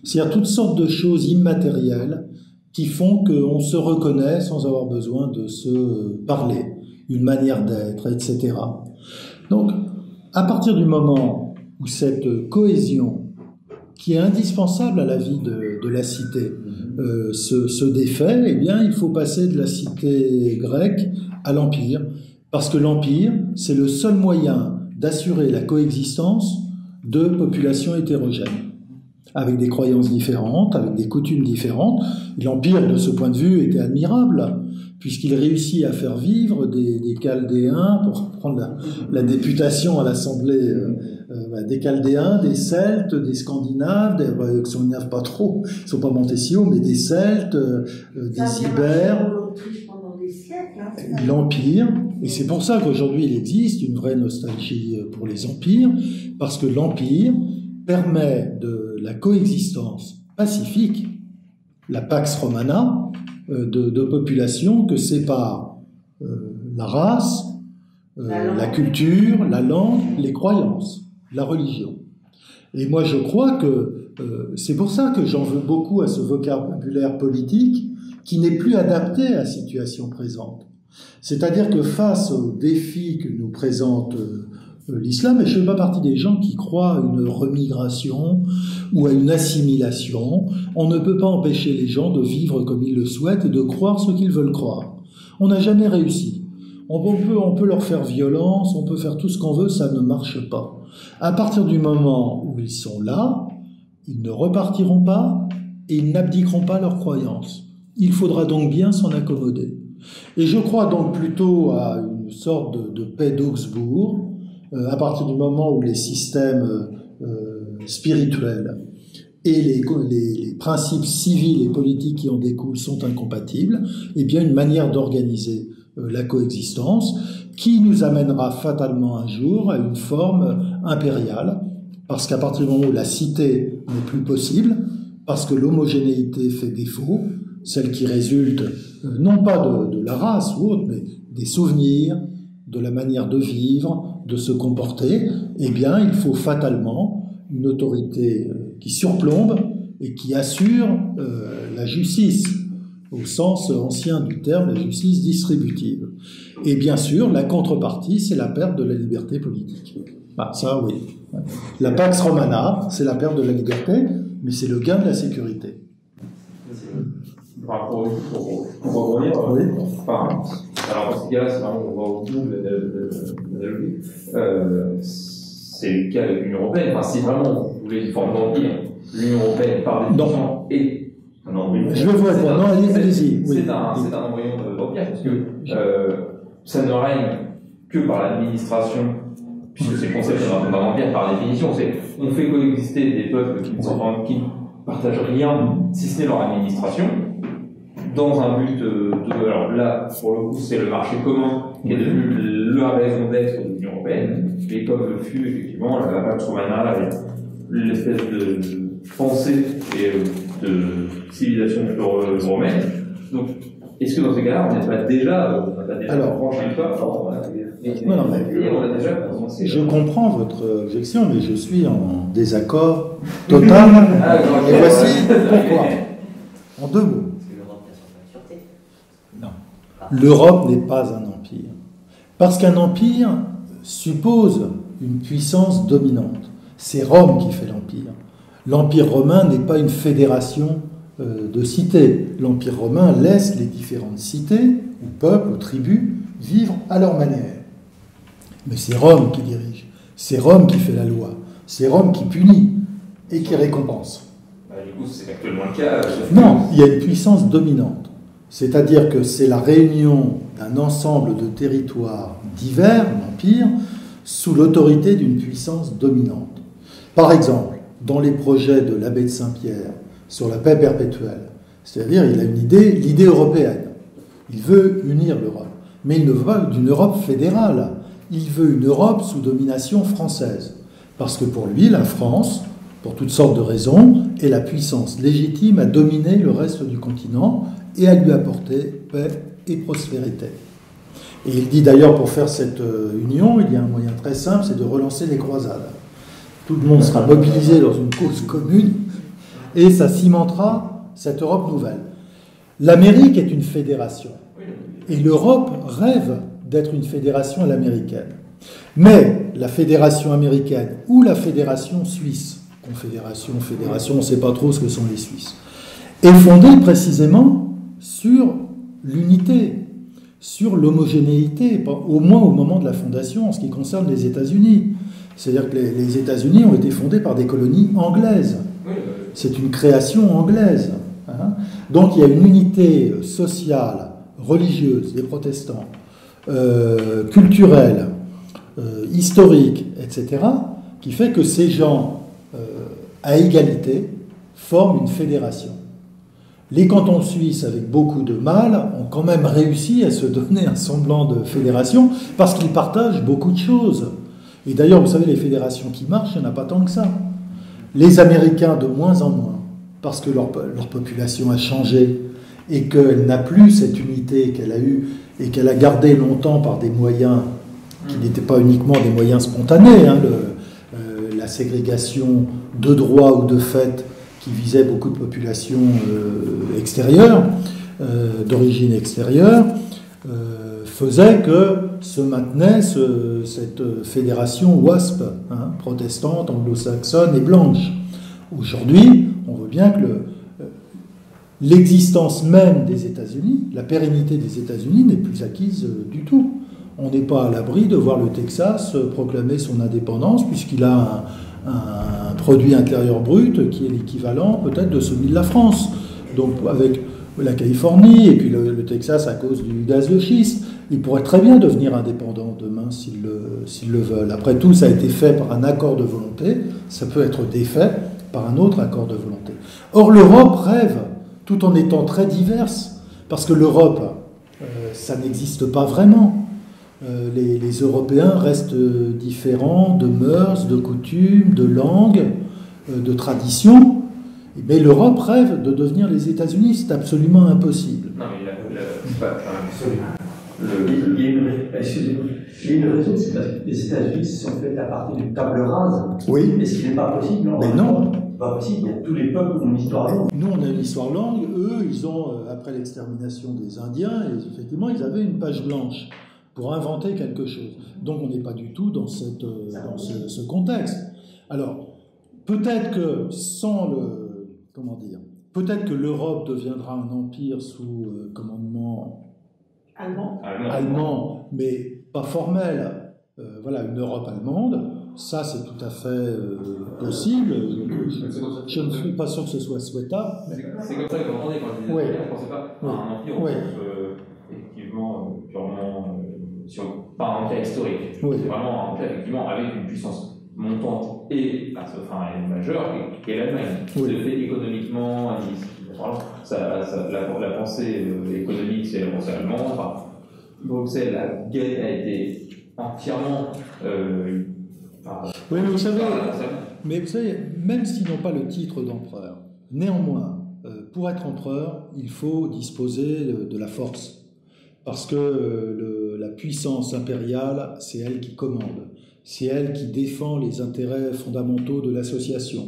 C'est-à-dire toutes sortes de choses immatérielles qui font qu'on se reconnaît sans avoir besoin de se parler, une manière d'être, etc. Donc, à partir du moment où cette cohésion, qui est indispensable à la vie de la cité, se défait, eh bien, il faut passer de la cité grecque à l'Empire, parce que l'Empire, c'est le seul moyen d'assurer la coexistence de populations hétérogènes, avec des croyances différentes, avec des coutumes différentes. Et l'Empire, de ce point de vue, était admirable, puisqu'il réussit à faire vivre des Chaldéens, pour prendre la députation à l'Assemblée, des Chaldéens, des Celtes, des Scandinaves, des Scandinaves pas trop, ils sont pas montés si haut, mais des Celtes, des Ibères. L'Empire, et c'est pour ça qu'aujourd'hui il existe une vraie nostalgie pour les empires, parce que l'Empire permet de la coexistence pacifique, la Pax Romana, de populations que séparent la race, la culture, la langue, les croyances, la religion. Et moi je crois que c'est pour ça que j'en veux beaucoup à ce vocabulaire politique qui n'est plus adapté à la situation présente. C'est-à-dire que face aux défis que nous présente l'islam, et je ne fais pas partie des gens qui croient à une remigration ou à une assimilation, on ne peut pas empêcher les gens de vivre comme ils le souhaitent et de croire ce qu'ils veulent croire. On n'a jamais réussi. On peut leur faire violence, on peut faire tout ce qu'on veut, ça ne marche pas. À partir du moment où ils sont là, ils ne repartiront pas et ils n'abdiqueront pas leurs croyances. Il faudra donc bien s'en accommoder. Et je crois donc plutôt à une sorte de paix d'Augsbourg, à partir du moment où les systèmes spirituels et les principes civils et politiques qui en découlent sont incompatibles, et bien une manière d'organiser la coexistence qui nous amènera fatalement un jour à une forme impériale, parce qu'à partir du moment où la cité n'est plus possible, parce que l'homogénéité fait défaut, celle qui résulte non pas de la race ou autre, mais des souvenirs, de la manière de vivre, de se comporter, eh bien, il faut fatalement une autorité qui surplombe et qui assure la justice, au sens ancien du terme, la justice distributive. Et bien sûr, la contrepartie, c'est la perte de la liberté politique. Ah, ça, oui. La Pax Romana, c'est la perte de la liberté, mais c'est le gain de la sécurité. Enfin, pour rebondir, oui. Enfin, alors dans ce cas-là, c'est vraiment on va au bout de l'analogie. C'est le cas avec l'Union européenne. Enfin, si vraiment vous voulez une forme d'empire, l'Union européenne par définition est un embryon. Je vais vous répondre. Non, allez-y. Oui. C'est un embryon d'empire parce que ça ne règne que par l'administration, puisque c'est le concept d'un empire par définition. On fait coexister des peuples qui ne partagent rien, si ce n'est leur administration, dans un but alors là, pour le coup, c'est le marché commun qui est devenu la raison d'être de l'Union européenne, et comme le fut effectivement la Pax Romana, l'espèce de pensée et de civilisation romaine. Donc, est-ce que dans ce cas-là, on n'a pas déjà franchi le pas? Non, mais on a déjà commencé. Je comprends votre objection, mais je suis en désaccord total. Et voici pourquoi. En 2 mots. Non. L'Europe n'est pas un empire. Parce qu'un empire suppose une puissance dominante. C'est Rome qui fait l'empire. L'Empire romain n'est pas une fédération de cités. L'Empire romain laisse les différentes cités, ou peuples, ou tribus, vivre à leur manière. Mais c'est Rome qui dirige. C'est Rome qui fait la loi. C'est Rome qui punit et qui récompense. Du coup, c'est actuellement le cas. Non, il y a une puissance dominante. C'est-à-dire que c'est la réunion d'un ensemble de territoires divers, l'Empire, sous l'autorité d'une puissance dominante. Par exemple, dans les projets de l'abbé de Saint-Pierre sur la paix perpétuelle, c'est-à-dire il a une idée, l'idée européenne. Il veut unir l'Europe. Mais il ne veut pas d'une Europe fédérale. il veut une Europe sous domination française. Parce que pour lui, la France, pour toutes sortes de raisons, est la puissance légitime à dominer le reste du continent et à lui apporter paix et prospérité. Et il dit d'ailleurs, pour faire cette union, il y a un moyen très simple, c'est de relancer les croisades. Tout le monde sera mobilisé dans une cause commune et ça cimentera cette Europe nouvelle. L'Amérique est une fédération et l'Europe rêve d'être une fédération à l'américaine. Mais la fédération américaine ou la fédération suisse, confédération, fédération, on ne sait pas trop ce que sont les Suisses, est fondée précisément sur l'unité, sur l'homogénéité, au moins au moment de la fondation en ce qui concerne les États-Unis. C'est-à-dire que les États-Unis ont été fondés par des colonies anglaises. C'est une création anglaise. Hein. Donc il y a une unité sociale, religieuse des protestants, culturelle, historique, etc., qui fait que ces gens, à égalité, forment une fédération. Les cantons suisses, avec beaucoup de mal, ont quand même réussi à se donner un semblant de fédération parce qu'ils partagent beaucoup de choses. Et d'ailleurs, vous savez, les fédérations qui marchent, il n'y en a pas tant que ça. Les Américains, de moins en moins, parce que leur population a changé et qu'elle n'a plus cette unité qu'elle a eue et qu'elle a gardée longtemps par des moyens qui n'étaient pas uniquement des moyens spontanés, hein, la ségrégation de droit ou de fait qui visait beaucoup de populations extérieures, d'origine extérieure, faisait que se maintenait cette fédération WASP, hein, protestante, anglo-saxonne et blanche. Aujourd'hui, on voit bien que l'existence même des États-Unis, la pérennité des États-Unis n'est plus acquise du tout. On n'est pas à l'abri de voir le Texas proclamer son indépendance puisqu'il a un produit intérieur brut qui est l'équivalent peut-être de celui de la France. Donc avec la Californie et puis le Texas à cause du gaz de schiste, ils pourraient très bien devenir indépendants demain s'ils le veulent. Après tout, ça a été fait par un accord de volonté, ça peut être défait par un autre accord de volonté. Or l'Europe rêve, tout en étant très diverse, parce que l'Europe, ça n'existe pas vraiment. Les Européens restent différents de mœurs, de coutumes, de langues, de traditions. Mais l'Europe rêve de devenir les États-Unis, c'est absolument impossible. Non, mais c'est pas absolument. Il y a une raison, c'est parce que les États-Unis se sont faits à partir d'une table rase. Oui. Mais ce qui n'est pas possible, non? Mais non. C'est pas possible, il y a tous les peuples qui ont une histoire longue. Nous, on a une histoire longue. Eux, ils ont, après l'extermination des Indiens, et effectivement, ils avaient une page blanche pour inventer quelque chose. Donc, on n'est pas du tout dans ce contexte. Alors, peut-être que sans peut-être que l'Europe deviendra un empire sous commandement allemand, mais pas formel. Voilà, une Europe allemande, ça c'est tout à fait possible. Je ne suis pas sûr que ce soit souhaitable. C'est comme ça que vous entendez quand je disais Oui. on ne pensait pas à un empire, on pense effectivement purement pas un empire historique. Oui. C'est vraiment un empire effectivement avec une puissance montante et majeure qui est l'Allemagne. Oui. De fait économiquement, la pensée économique c'est la pensée allemande. Enfin, Bruxelles a été entièrement oui, mais vous savez, même s'ils n'ont pas le titre d'empereur, néanmoins, pour être empereur, il faut disposer de la force. Parce que la puissance impériale, c'est elle qui commande. C'est elle qui défend les intérêts fondamentaux de l'association.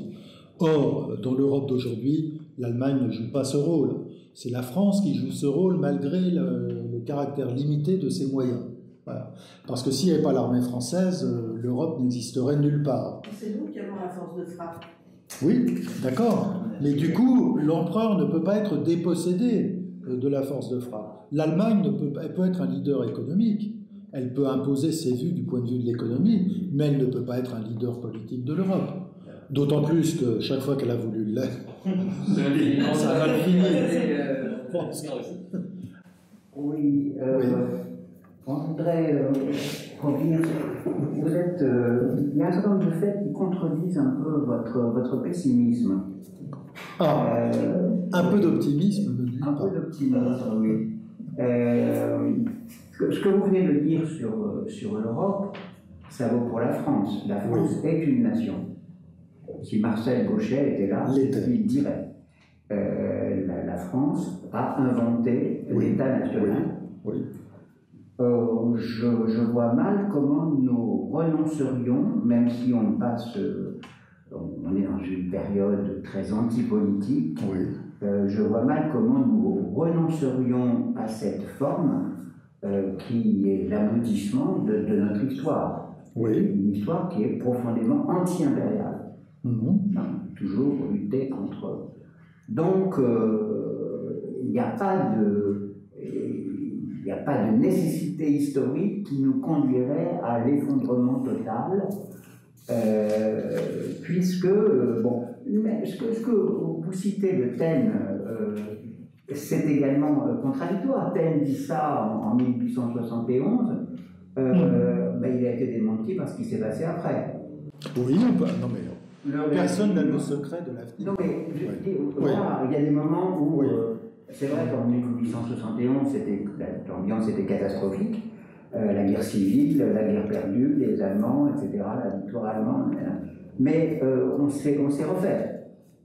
Or, dans l'Europe d'aujourd'hui, l'Allemagne ne joue pas ce rôle. C'est la France qui joue ce rôle malgré le caractère limité de ses moyens. Voilà. Parce que s'il n'y avait pas l'armée française, l'Europe n'existerait nulle part. C'est nous qui avons la force de frappe. Oui, d'accord. Mais du coup, l'empereur ne peut pas être dépossédé de la force de frappe. L'Allemagne elle peut être un leader économique. Elle peut imposer ses vues du point de vue de l'économie, mais elle ne peut pas être un leader politique de l'Europe. D'autant plus que chaque fois qu'elle a voulu l'être, ça a mal fini. Oui, on voudrait revenir. Il y a un certain nombre de faits qui contredisent un peu votre pessimisme. Un peu d'optimisme. Un peu d'optimisme, oui. Ce que vous venez de dire sur l'Europe, ça vaut pour la France. La France est une nation. Si Marcel Gauchet était là, il dirait. La France a inventé l'État national. Oui. Je vois mal comment nous renoncerions, même si on passe, on est dans une période très antipolitique, je vois mal comment nous renoncerions à cette forme qui est l'aboutissement de notre histoire. Une histoire qui est profondément anti-impériale. Toujours lutter contre. Donc, il n'y a pas de nécessité historique qui nous conduirait à l'effondrement total, puisque, ce que vous citez de Taine, c'est également contradictoire. Taine dit ça en 1871, il a été démenti par ce qui s'est passé après. Oui, non mais personne n'a le secret de l'avenir. Non mais, voilà, il y a des moments où, c'est vrai qu'en 1871, l'ambiance était catastrophique, la guerre civile, la guerre perdue, les Allemands, etc., la victoire allemande, mais on s'est refait.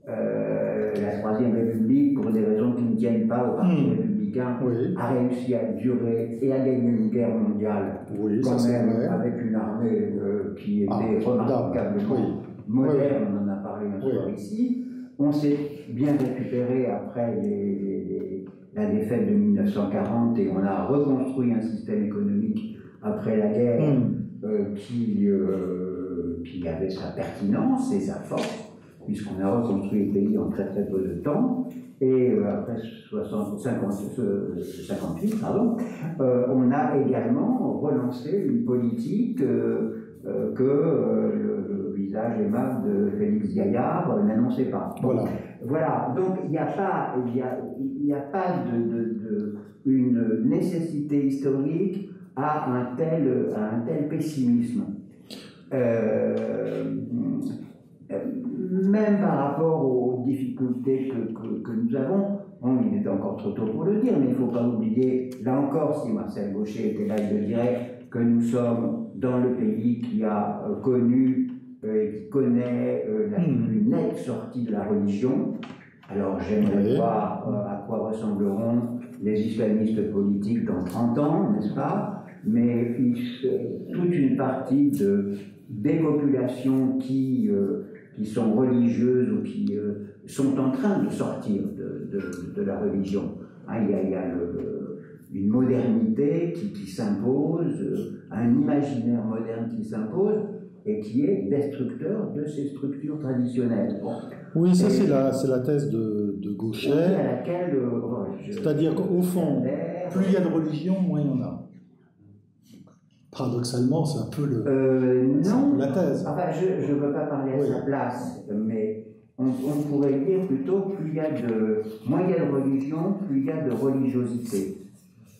La Troisième République, pour des raisons qui ne tiennent pas au Parti républicain, a réussi à durer et à gagner une guerre mondiale, quand même, avec une armée qui était remarquablement moderne, on en a parlé un soir ici. On s'est bien récupéré après la défaite de 1940 et on a reconstruit un système économique après la guerre qui avait sa pertinence et sa force, puisqu'on a reconstruit le pays en très très peu de temps. Et après 58, on a également relancé une politique que le visage aimable de Félix Gaillard n'annonçait pas. Voilà. Donc il n'y a pas une nécessité historique à un tel pessimisme. Même par rapport aux difficultés que nous avons, il est encore trop tôt pour le dire, mais il ne faut pas oublier, là encore, si Marcel Gauchet était là, il le dirait, que nous sommes dans le pays qui a connu et qui connaît la plus nette sortie de la religion. Alors j'aimerais voir à quoi ressembleront les islamistes politiques dans 30 ans, n'est-ce pas? Mais toute une partie des populations qui sont religieuses ou qui sont en train de sortir de la religion. Il y a une modernité qui s'impose, un imaginaire moderne qui s'impose et qui est destructeur de ces structures traditionnelles. Oui, ça c'est la thèse de Gauchet. À laquelle, c'est-à-dire qu'au fond, plus il y a de religion, moins il y en a. Paradoxalement, c'est un peu la thèse. Enfin, je ne veux pas parler à sa place, mais on pourrait dire plutôt moins il y a de religion, plus il y a de religiosité.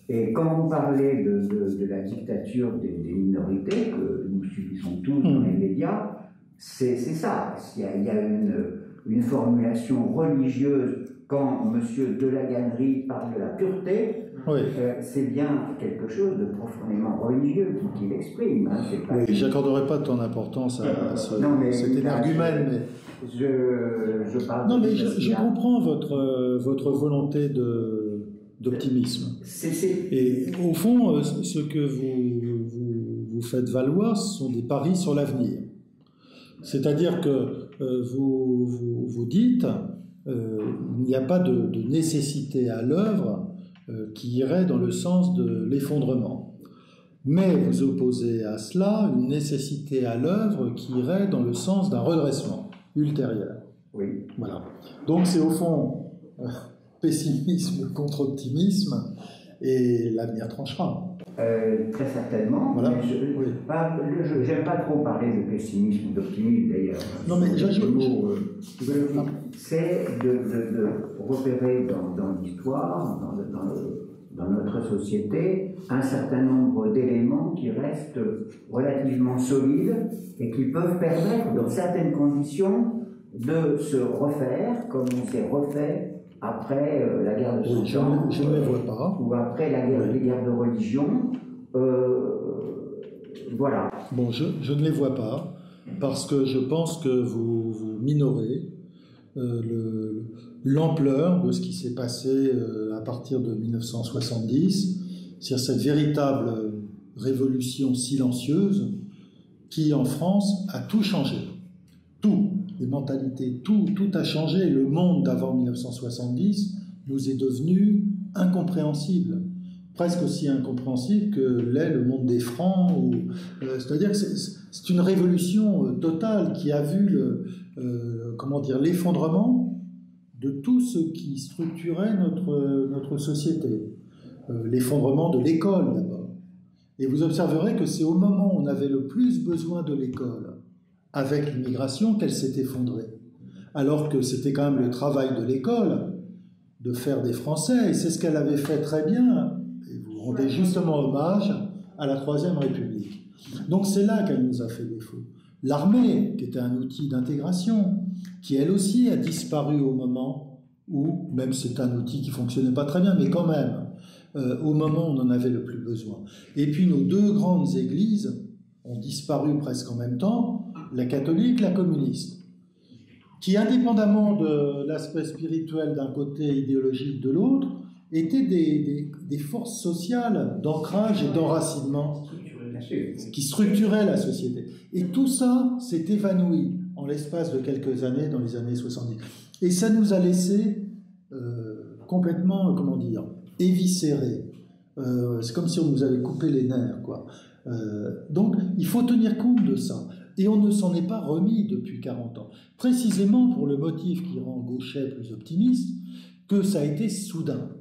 Et quand vous parlez de la dictature des minorités que nous subissons tous dans les médias, c'est ça. Il y a une formulation religieuse quand M. Delagannerie parle de la pureté. C'est bien quelque chose de profondément religieux qu'il exprime. Je n'accorderai pas tant d'importance à cet énergumène, mais je parle. Non, mais je comprends votre volonté d'optimisme. Et au fond, ce que vous faites valoir, ce sont des paris sur l'avenir. C'est-à-dire que vous dites il n'y a pas de nécessité à l'œuvre qui irait dans le sens de l'effondrement. Mais vous opposez à cela une nécessité à l'œuvre qui irait dans le sens d'un redressement ultérieur. Oui. Voilà. Donc c'est au fond pessimisme contre optimisme et l'avenir tranchera. Très certainement. Voilà. Je n'aime pas trop parler de pessimisme ou d'optimisme d'ailleurs. Non, mais c'est de repérer dans l'histoire, dans notre société, un certain nombre d'éléments qui restent relativement solides et qui peuvent permettre, dans certaines conditions, de se refaire comme on s'est refait après la guerre de Oui, Cent Ans, je ne les vois pas. ou après les guerres de religion. Voilà. Bon, je ne les vois pas, parce que je pense que vous minorez l'ampleur de ce qui s'est passé à partir de 1970, c'est-à-dire cette véritable révolution silencieuse qui, en France, a tout changé. Tout, les mentalités, tout a changé. Le monde d'avant 1970 nous est devenu incompréhensible, presque aussi incompréhensible que l'est le monde des Francs. C'est-à-dire que c'est une révolution totale qui a vu l'effondrement de tout ce qui structurait notre société. L'effondrement de l'école, d'abord. Et vous observerez que c'est au moment où on avait le plus besoin de l'école, avec l'immigration, qu'elle s'est effondrée. Alors que c'était quand même le travail de l'école de faire des Français, et c'est ce qu'elle avait fait très bien, et vous rendez justement hommage à la Troisième République. Donc c'est là qu'elle nous a fait défaut. L'armée, qui était un outil d'intégration, qui elle aussi a disparu au moment où, même c'est un outil qui ne fonctionnait pas très bien, mais quand même, au moment où on en avait le plus besoin. Et puis nos deux grandes églises ont disparu presque en même temps, la catholique, la communiste, qui, indépendamment de l'aspect spirituel d'un côté, idéologique de l'autre, étaient des forces sociales d'ancrage et d'enracinement qui structuraient la société. Et tout ça s'est évanoui en l'espace de quelques années, dans les années 70. Et ça nous a laissé complètement, éviscérés. C'est comme si on nous avait coupé les nerfs, quoi. Donc, il faut tenir compte de ça. Et on ne s'en est pas remis depuis 40 ans. Précisément pour le motif qui rend Gauchet plus optimiste, que ça a été soudain.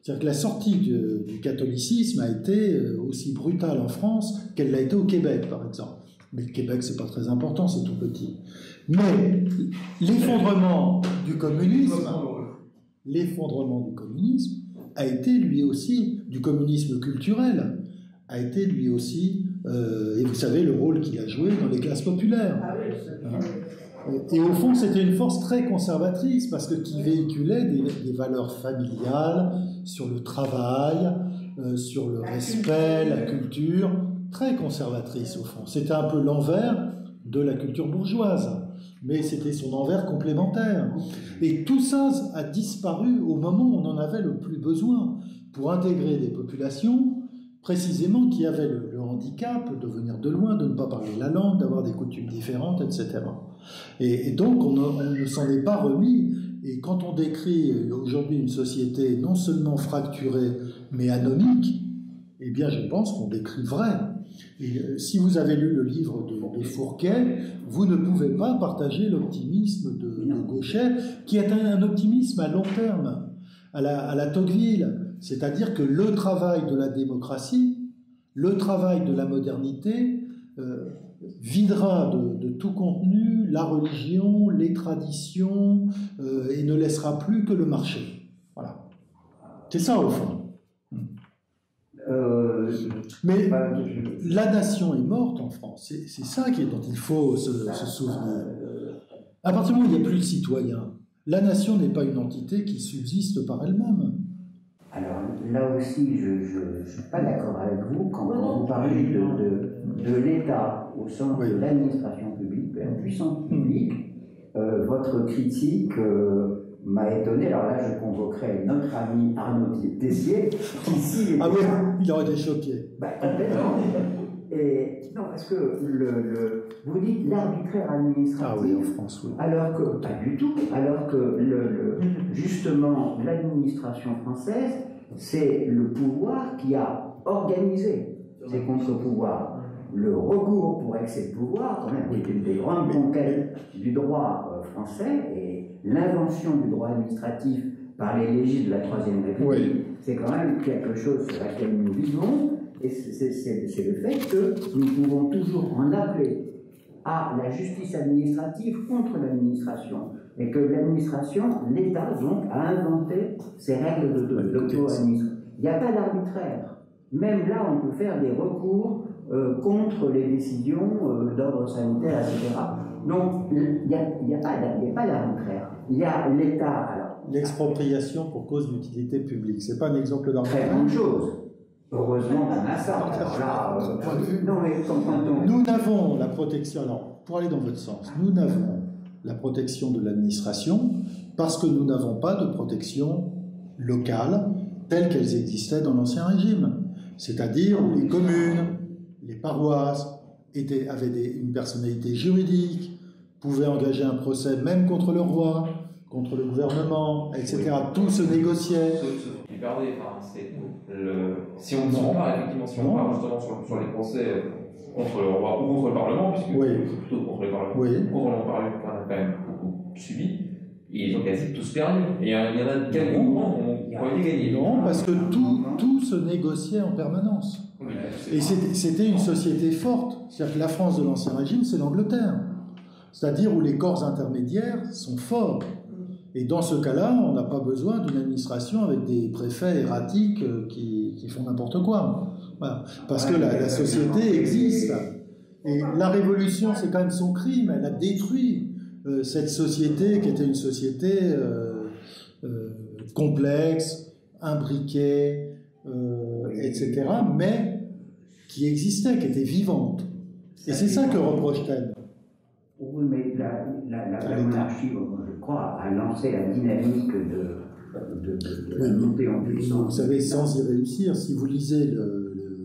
C'est-à-dire que la sortie du catholicisme a été aussi brutale en France qu'elle l'a été au Québec, par exemple. Mais le Québec, c'est pas très important, c'est tout petit. Mais l'effondrement du communisme a été lui aussi, du communisme culturel, a été lui aussi, et vous savez le rôle qu'il a joué dans les classes populaires. Et au fond, c'était une force très conservatrice, parce que qui véhiculait des valeurs familiales, sur le travail, sur le respect, la culture, très conservatrice au fond. C'était un peu l'envers de la culture bourgeoise, mais c'était son envers complémentaire. Et tout ça a disparu au moment où on en avait le plus besoin, pour intégrer des populations précisément qui avaient le handicap de venir de loin, de ne pas parler la langue, d'avoir des coutumes différentes, etc. Et donc on ne s'en est pas remis. Et quand on décrit aujourd'hui une société non seulement fracturée, mais anomique, eh bien je pense qu'on décrit vrai. Et si vous avez lu le livre de Fourquet, vous ne pouvez pas partager l'optimisme de Gauchet, qui est un optimisme à long terme, à la Tocqueville. C'est-à-dire que le travail de la démocratie, le travail de la modernité, videra de tout contenu la religion, les traditions, et ne laissera plus que le marché. Voilà. C'est ça au fond. Mais la nation est morte en France. C'est ça dont il faut se souvenir. À partir du moment où il n'y a plus de citoyens, la nation n'est pas une entité qui subsiste par elle-même. Alors là aussi, je ne suis pas d'accord avec vous quand vous parlez de l'État au sens de l'administration publique, de la puissance publique. Votre critique m'a étonné. Alors là, je convoquerai notre ami Arnaud Tessier, qui ici... Ah oui, il aurait été choqué. Complètement. Et non, parce que vous dites l'arbitraire administratif. Ah oui, en France, oui. Alors que, pas du tout, alors que justement, l'administration française, c'est le pouvoir qui a organisé ces contre-pouvoirs. Le recours pour excès de pouvoir, quand même, qui est une des grandes conquêtes du droit français, et l'invention du droit administratif par les légistes de la Troisième République, c'est quand même quelque chose sur laquelle nous vivons, et c'est le fait que nous pouvons toujours en appeler à la justice administrative contre l'administration, et que l'administration, l'État donc, a inventé ces règles d'auto-administration. Il n'y a pas d'arbitraire. Même là, on peut faire des recours contre les décisions d'ordre sanitaire, etc. Donc, il n'y a pas d'arbitraire. Il y a l'État. Alors, l'expropriation pour cause d'utilité publique, c'est pas un exemple très d'arbitraire. bonne chose. Heureusement qu'on a ça. Alors là, non, mais comprenons. Nous n'avons la protection, alors pour aller dans votre sens, nous n'avons la protection de l'administration parce que nous n'avons pas de protection locale telles qu'elles existaient dans l'Ancien Régime. C'est-à-dire où les communes, les paroisses avaient une personnalité juridique, pouvaient engager un procès même contre le roi, contre le gouvernement, etc. Tout se négociait. Si on compare effectivement, si on parle justement sur les procès contre le roi ou contre le Parlement, puisque c'est plutôt contre le Parlement, contre le Parlement qu'on a quand même beaucoup subi, ils ont quasi tous perdu. Et il y en a quelques moments où on croyait gagner. Non, parce que tout se négociait en permanence. Et c'était une société forte. C'est-à-dire que la France de l'Ancien Régime, c'est l'Angleterre. C'est-à-dire où les corps intermédiaires sont forts. Et dans ce cas-là, on n'a pas besoin d'une administration avec des préfets erratiques qui font n'importe quoi. Voilà. Parce que la société existe. Et la Révolution, c'est quand même son crime. Elle a détruit cette société qui était une société complexe, imbriquée, etc., mais qui existait, qui était vivante. Et c'est ça que reproche-t-elle. Oui, mais la monarchie, je crois, a lancé la dynamique de la montée en puissance. Vous savez, sans y réussir, si vous lisez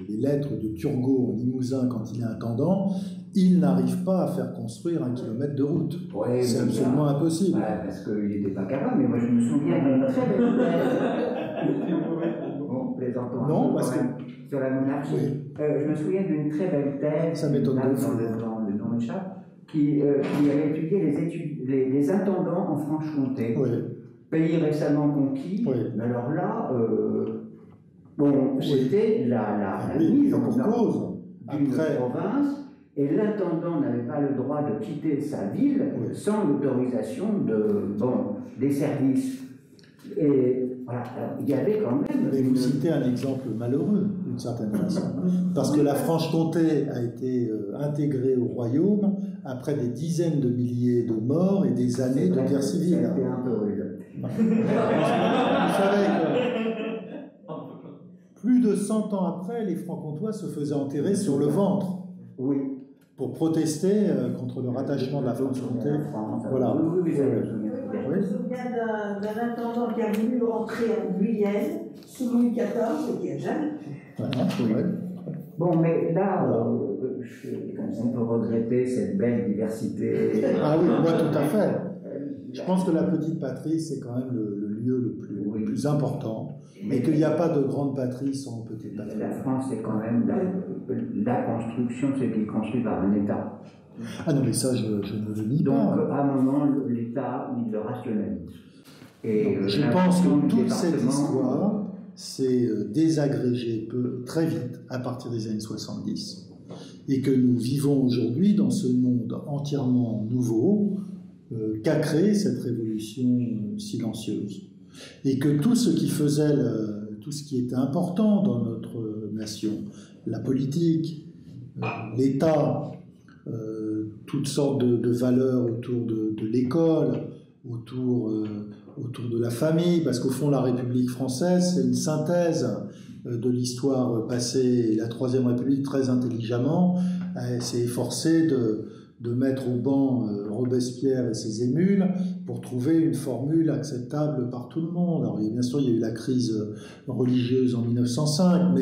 les lettres de Turgot en Limousin quand il est intendant, il n'arrive pas à faire construire 1 kilomètre de route. Ouais, c'est absolument impossible. Ouais, parce qu'il n'était pas capable, mais moi je me souviens d'une très belle thèse. Bon, plaisantons. Non, parce que... Sur la monarchie. Oui. Je me souviens d'une très belle thèse. Ça m'étonne de fou. Le nom m'échappe. Qui avait étudié les intendants en Franche-Comté. Oui. Pays récemment conquis. Oui. Mais alors là, c'était la mise en cause d'une province. Et l'intendant n'avait pas le droit de quitter sa ville sans l'autorisation des services. Et voilà, il y avait quand même... Mais vous citez un exemple malheureux, d'une certaine façon. Parce que la Franche-Comté a été intégrée au royaume après des dizaines de milliers de morts et des années de guerre civile. C'était un peu rude. Vous savez que plus de 100 ans après, les Francs-Comtois se faisaient enterrer sur le ventre. Oui. Pour protester contre le rattachement de la Franche-Comté. Voilà. Je me souviens d'un intendant qui a voulu rentrer en Guyenne sous Louis XIV et qui n'a jamais pu. Voilà. Bon, mais là, on peut regretter cette belle diversité. Ah oui, moi tout à fait. Je pense que la petite patrie, c'est quand même le lieu le plus important, et qu'il n'y a pas de grande patrie sans petite patrie. La France, c'est quand même la construction, c'est qui est construit par un État. Ah non, mais ça, je ne le nie pas. Donc, à un moment, l'État, il le rationalise. Et je pense que toute cette histoire s'est désagrégée très vite à partir des années 70, et que nous vivons aujourd'hui dans ce monde entièrement nouveau qu'a créé cette révolution silencieuse. Et que tout ce qui faisait, tout ce qui était important dans notre nation, la politique, l'État, toutes sortes de valeurs autour de l'école, autour de la famille, parce qu'au fond, la République française, c'est une synthèse de l'histoire passée. Et la Troisième République, très intelligemment, s'est efforcée de mettre au banc Robespierre et ses émules pour trouver une formule acceptable par tout le monde. Alors, bien sûr, il y a eu la crise religieuse en 1905,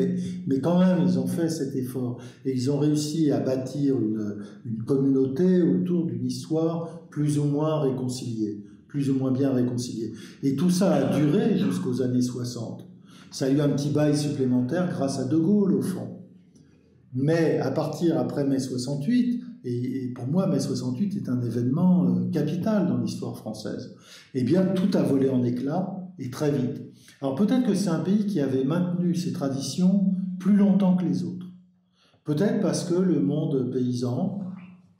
mais quand même, ils ont fait cet effort. Et ils ont réussi à bâtir une communauté autour d'une histoire plus ou moins réconciliée, plus ou moins bien réconciliée. Et tout ça a duré jusqu'aux années 60. Ça a eu un petit bail supplémentaire grâce à De Gaulle, au fond. Mais à partir après mai 68, et pour moi, mai 68 est un événement capital dans l'histoire française, eh bien, tout a volé en éclats, et très vite. Alors peut-être que c'est un pays qui avait maintenu ses traditions plus longtemps que les autres. Peut-être parce que le monde paysan,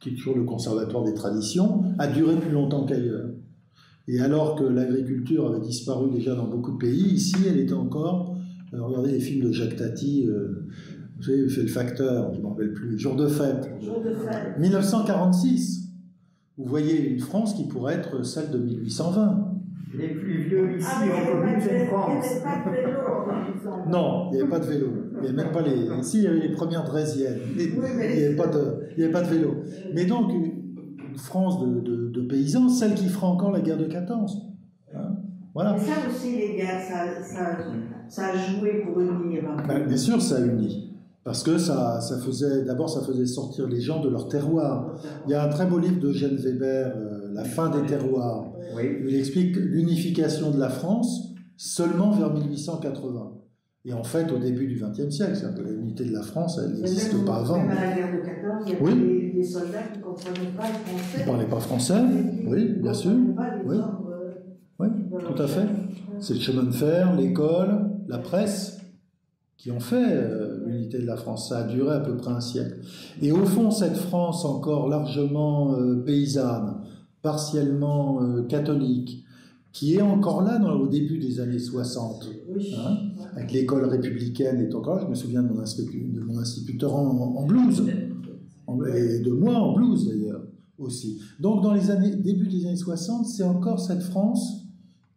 qui est toujours le conservatoire des traditions, a duré plus longtemps qu'ailleurs. Et alors que l'agriculture avait disparu déjà dans beaucoup de pays, ici, elle était encore... regardez les films de Jacques Tati... vous savez, il fait le facteur, je ne m'en rappelle plus, Jour de fête. 1946. vous voyez une France qui pourrait être celle de 1820. Les plus vieux ici Ah, mais ont connu cette il n'y France. avait pas de vélo en 1800. Non, il n'y avait pas de vélo. Il n'y avait même pas les. Si, il y avait les premières draisiennes. Il n'y mais- avait pas de vélo. Mais donc, une France de paysans, celle qui fera encore la guerre de 14. Hein, voilà. Mais ça aussi, les guerres, ça a joué pour unir. Ben, bien sûr, ça unit. Parce que ça faisait sortir les gens de leur terroir. Il y a un très beau livre d'Eugène Weber, La fin des terroirs. Oui. Il explique l'unification de la France seulement vers 1880. Et en fait, au début du XXe siècle, c'est-à-dire que l'unité de la France, elle n'existe pas avant. Même à la guerre de 14, il y avait Oui. des soldats qui ne comprenaient pas le français. Ils ne parlaient pas français, oui, bien sûr. Oui. Oui, tout à fait. C'est le chemin de fer, l'école, la presse qui ont fait l'unité de la France. Ça a duré à peu près un siècle. Et au fond, cette France encore largement paysanne, partiellement catholique, qui est encore là au début des années 60, hein, avec l'école républicaine est encore là. Je me souviens de mon instituteur en blouse, et de moi en blouse d'ailleurs aussi. Donc dans les début des années 60, c'est encore cette France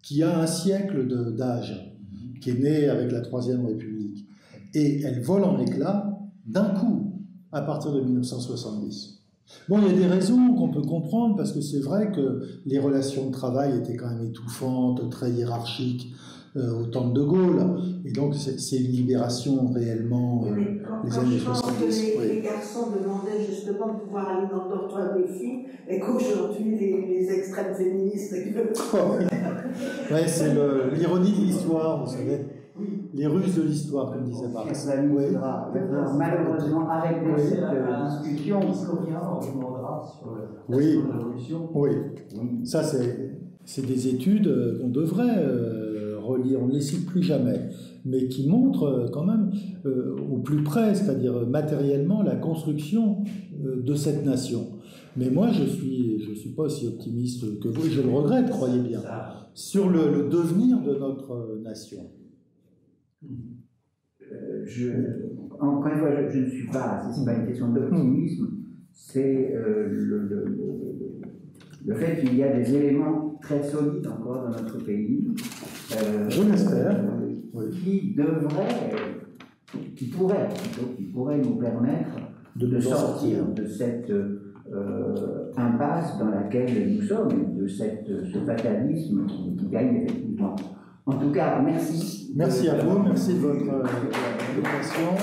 qui a un siècle d'âge, qui est née avec la Troisième République. Et elle vole en éclats d'un coup, à partir de 1970. Bon, il y a des raisons qu'on peut comprendre, parce que c'est vrai que les relations de travail étaient quand même étouffantes, très hiérarchiques au temps de De Gaulle. Et donc, c'est une libération réellement les années 70. Les garçons demandaient justement de pouvoir aller dans le dortoir des filles, et qu'aujourd'hui, les extrêmes féministes qui veulent. Ouais, c'est l'ironie de l'histoire, vous savez. Les ruses de l'histoire, comme disait Marx. Ça nous faudra malheureusement arrêter cette discussion. Oui, Révolution. oui. Ça, c'est des études qu'on devrait relire. On ne les cite plus jamais, mais qui montrent quand même au plus près, c'est-à-dire matériellement, la construction de cette nation. Mais moi, je suis pas aussi optimiste que vous, et je le regrette, croyez bien, sur le devenir de notre nation. Encore une fois, je ne suis pas, c'est pas une question d'optimisme, c'est le fait qu'il y a des éléments très solides encore dans notre pays. Je l'espère. Qui pourraient nous permettre de sortir de cette impasse dans laquelle nous sommes, de ce fatalisme qui gagne effectivement. En tout cas, merci. Merci à vous, merci de votre invitation.